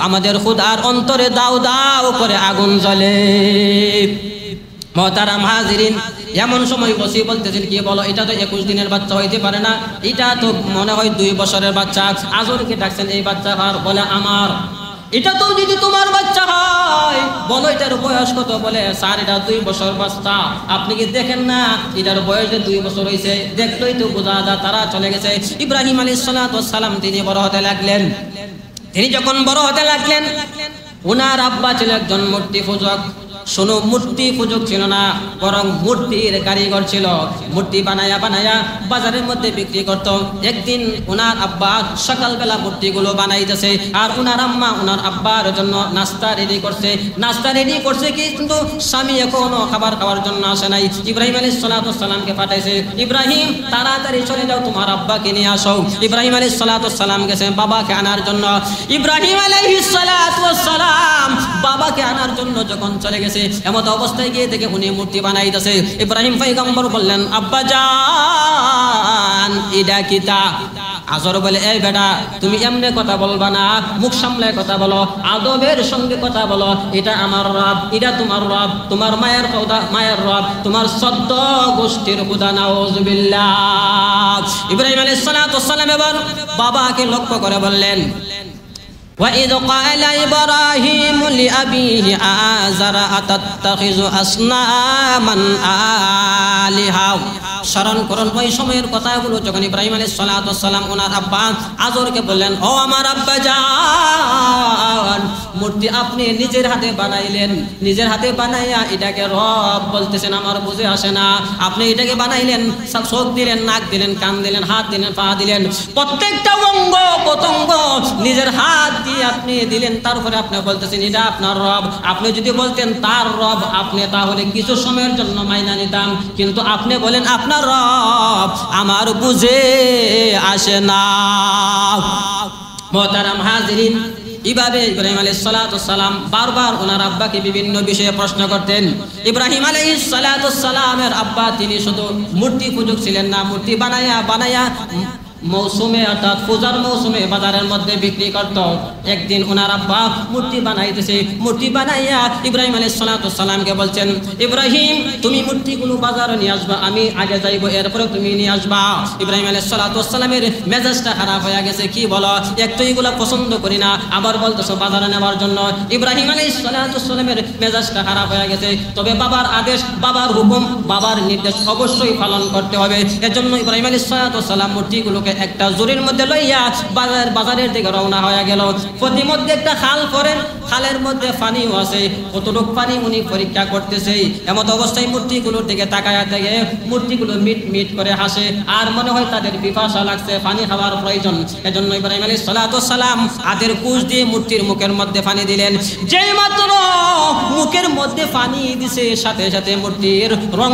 আমাদের খুদার অন্তরে দাও দাও করে আগুন জ্বলে। মুহতারাম হাজিরিন, এমন সময় বসে বলতেছেন, কি বলো, এটা তো 21 দিনের বাচ্চা হইতে পারে না, এটা তো মনে হয় 2 বছরের বাচ্চা। আজরকে ডাকছেন, এই বাচ্চা কার? বলে আমার। এটা তো যদি তোমার বাচ্চা হয়, বলো এটার বয়স কত? বলে স্যার এটা 2 বছর বাচ্চা, আপনি কি দেখেন না এটার বয়স যে 2 বছর হয়েছে? দেখলেই তো বোঝা যায়। তারা চলে গেছে। ইব্রাহিম আলাইহিস সালাতু ওয়াস সালাম তিনি বড় হতে লাগলেন। তিনি যখন বড় হতে লাগলেন, ওনার আব্বা ছিল একজন মূর্তি পূজক। শোনো, মূর্তি পূজক ছিল না, বরং মূর্তির কারিগর ছিল। মূর্তি বানায়া বাজারের মধ্যে বিক্রি করত। একদিন ওনার আব্বা সকালবেলা মূর্তিগুলো বানাইতেছে, আর ওনার আম্মা ওনার আব্বার জন্য নাস্তা রেডি করছে। কিন্তু স্বামী এখনো খাবার খাওয়ার জন্য আসে নাই। ইব্রাহিম আলাইহিস সালাতু ওয়াস সালামকে পাঠাইছে, ইব্রাহিম তাড়াতাড়ি চলে যাও, তোমার আব্বাকে নিয়ে আসো। ইব্রাহিম আলাইহিস সালাতু ওয়াস সালাম গেছে বাবাকে আনার জন্য। ইব্রাহিম আলাইহিস সালাতু ওয়াস সালাম বাবাকে আনার জন্য যখন চলে গেছে, এমত অবস্থায় গিয়ে দেখে উনি মূর্তি বানাইতেছে। ইব্রাহিম পয়গম্বর বললেন, আব্বা জান এটা কিতা? আজর বলে, এই বেটা, তুমি এমনি কথা বলবা না, মুখ সামলায় কথা বলো, আদবের সঙ্গে কথা বলো। এটা আমার রব, এটা তোমার রব, তোমার মায়ের রব, তোমার সদ্য গোষ্ঠীর খোদা, নাউযুবিল্লাহ। ইব্রাহিম আলাইহিস সালাতু ওয়াস সালাম এবার বাবাকে লক্ষ্য করে বললেন, وَإِذْ قَالَ إِبْرَاهِيمُ لِأَبِيهِ آزَرَ أَتَتَّخِذُ أَصْنَامًا آلِهَةً। স্মরণ করুন ওই সময়ের কথাগুলো, যখন ইব্রাহিম আলাইহিস সালাতু ওয়াস সালাম ওনার আব্বা আজরকে বললেন, ও আমার আব্বা জান, মূর্তি আপনি নিজের হাতে বানাইলেন, নিজের হাতে বানাইয়া এটাকে রব বলতেছেন, আমার বুঝে আসে না। আপনি এটাকে বানাইলেন, সব চোখ দিলেন, নাক দিলেন, কান দিলেন, হাত দিলেন, পা দিলেন, প্রত্যেকটা অঙ্গ প্রত্যঙ্গ নিজের হাত দিয়ে আপনি দিলেন, তারপরে আপনি বলতেছেন এটা আপনার রব। আপনি যদি বলতেন তার রব, আপনি তাহলে কিছু সময়ের জন্য মাইনা নিতাম, কিন্তু আপনি বলেন আপনার রব, আমার বুঝে আসে না। মুহতারাম হাজিরিন, এইভাবে ইব্রাহিম আলাইহিস সালাতু ওয়াস সালাম বারবার ওনার আব্বাকে বিভিন্ন বিষয়ে প্রশ্ন করতেন। ইব্রাহিম আলাইহিস সালাতু ওয়াস সালামের আব্বা তিনি শুধু মূর্তি পূজক ছিলেন না, মূর্তি বানায়া মৌসুমে অর্থাৎ পূজার মৌসুমে বাজারের মধ্যে বিক্রি করত। একদিন ওনার আব্বা মূর্তি বানাইতেছে, মূর্তি বানাইয়া ইব্রাহিম আলাইহিস সালাতু ওয়াস সালামকে বলছেন, ইব্রাহিম তুমি মূর্তিগুলো বাজারে নিয়ে আসবা, আমি আগে যাইবো, এরপরে তুমি নিয়ে আসবা। ইব্রাহিম আলাইহিস সালাতু ওয়াস সালামের মেজাজটা খারাপ হয়ে গেছে, কি বলো, একটু এগুলো পছন্দ করি না, আবার বলতেছো বাজারে নেওয়ার জন্য। ইব্রাহিম আলাইহিস সালাতু ওয়াস সালামের মেজাজটা খারাপ হয়ে গেছে, তবে বাবার আদেশ, বাবার হুকুম, বাবার নির্দেশ অবশ্যই পালন করতে হবে। এজন্য ইব্রাহিম আলাইহিস সালাতু ওয়াস সালাম মূর্তিগুলোকে একটা জুরির মধ্যে লইয়া বাজারের দিকে রওনা হয়ে গেল। প্রতিমধ্যে একটা খাল করেন, খালের মধ্যে পানিও আছে, কতটুক পানি উনি পরীক্ষা করতেছে। এমত অবস্থায় মূর্তিগুলোর দিকে তাকায়া থেকে মূর্তিগুলো মিট করে হাসে, আর মনে হয় তাদের পিপাসা লাগছে, পানি খাওয়ার প্রয়োজন। এজন্য ইব্রাহিম আলাইহিস সালাতু ওয়াস সালাম হাতের কুশ দিয়ে মূর্তির মুখের মধ্যে পানি দিলেন। যেই মাত্র মুখের মধ্যে পানি দিছে, সাথে সাথে মূর্তির রং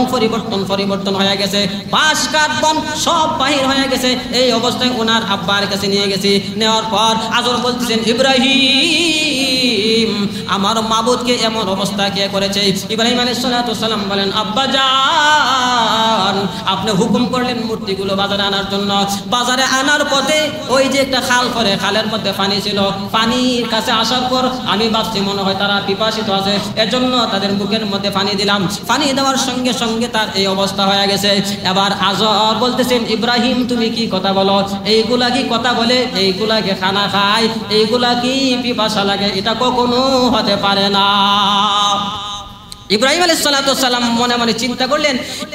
পরিবর্তন হয়ে গেছে, বাঁশ কাঠ বন সব বাহির হয়ে গেছে। এই অবস্থায় ওনার আব্বার কাছে নিয়ে গেছি, নেওয়ার পর আজর বলতেছেন, ইব্রাহিম আমার মাবুদকে এমন অবস্থা কে করেছে? ইব্রাহিম আলাইহিস সালাতু ওয়াস সালাম বলেন, আব্বা জান আপনি হুকুম করলেন মূর্তিগুলো বাজারে আনার জন্য। বাজারে আনার পথে ওই যে একটা খাল করে, খালের মধ্যে পানি ছিল, পানির কাছে আসার পর আমি ভাবছি মনে হয় তারা পিপাসিত আছে, এজন্য তাদের বুকের মধ্যে পানি দিলাম। পানি দেওয়ার সঙ্গে সঙ্গে তার এই অবস্থা হয়ে গেছে। এবার আজর বলতেছেন, ইব্রাহিম তুমি কি কথা বলো? এইগুলা কি কথা বলে? এইগুলা কি খানা খায়? এইগুলা কি পিপাসা লাগে? এটা কখনো হতে পারে না। ইব্রাহিম আলাইহিস সালাতু ওয়াস সালাম মনে মনে চিন্তা করলেন,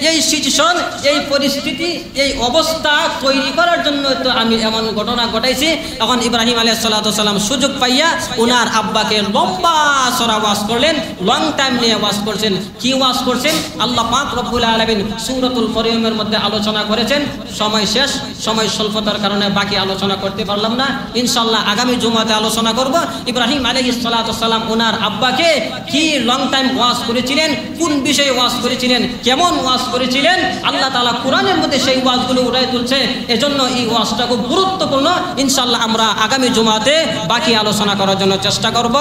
এই সিচুয়েশন, এই পরিস্থিতি, এই অবস্থা তৈরি করার জন্য তো আমি এমন ঘটনা ঘটাইছি। এখন ইব্রাহিম আলাইহিস সালাতু ওয়াস সালাম সুযোগ পাইয়া ওনার আব্বাকে লম্বা চড়া ওয়াজ করলেন, লং টাইম নিয়ে ওয়াজ করছেন। কি ওয়াজ করছেন? আল্লাহ পাক রব্বুল আলামিন সূরাতুল মরিয়মের মধ্যে আলোচনা করেছেন। সময় শেষ, সময় স্বল্পতার কারণে বাকি আলোচনা করতে পারলাম না। ইনশাআল্লাহ আগামী জুমাতে আলোচনা করব ইব্রাহিম আলাইহিস সালাতু ওয়াস সালাম ওনার আব্বাকে কি লং টাইম ওয়াজ করেছিলেন, কোন বিষয়ে ওয়াজ করেছিলেন, কেমন ওয়াজ করেছিলেন। আল্লাহ তাআলা কোরআনের মধ্যে সেই ওয়াজগুলো উঠাই তুলছে, এজন্য এই ওয়াজটা খুব গুরুত্বপূর্ণ। ইনশাআল্লাহ আমরা আগামী জুমাতে বাকি আলোচনা করার জন্য চেষ্টা করব।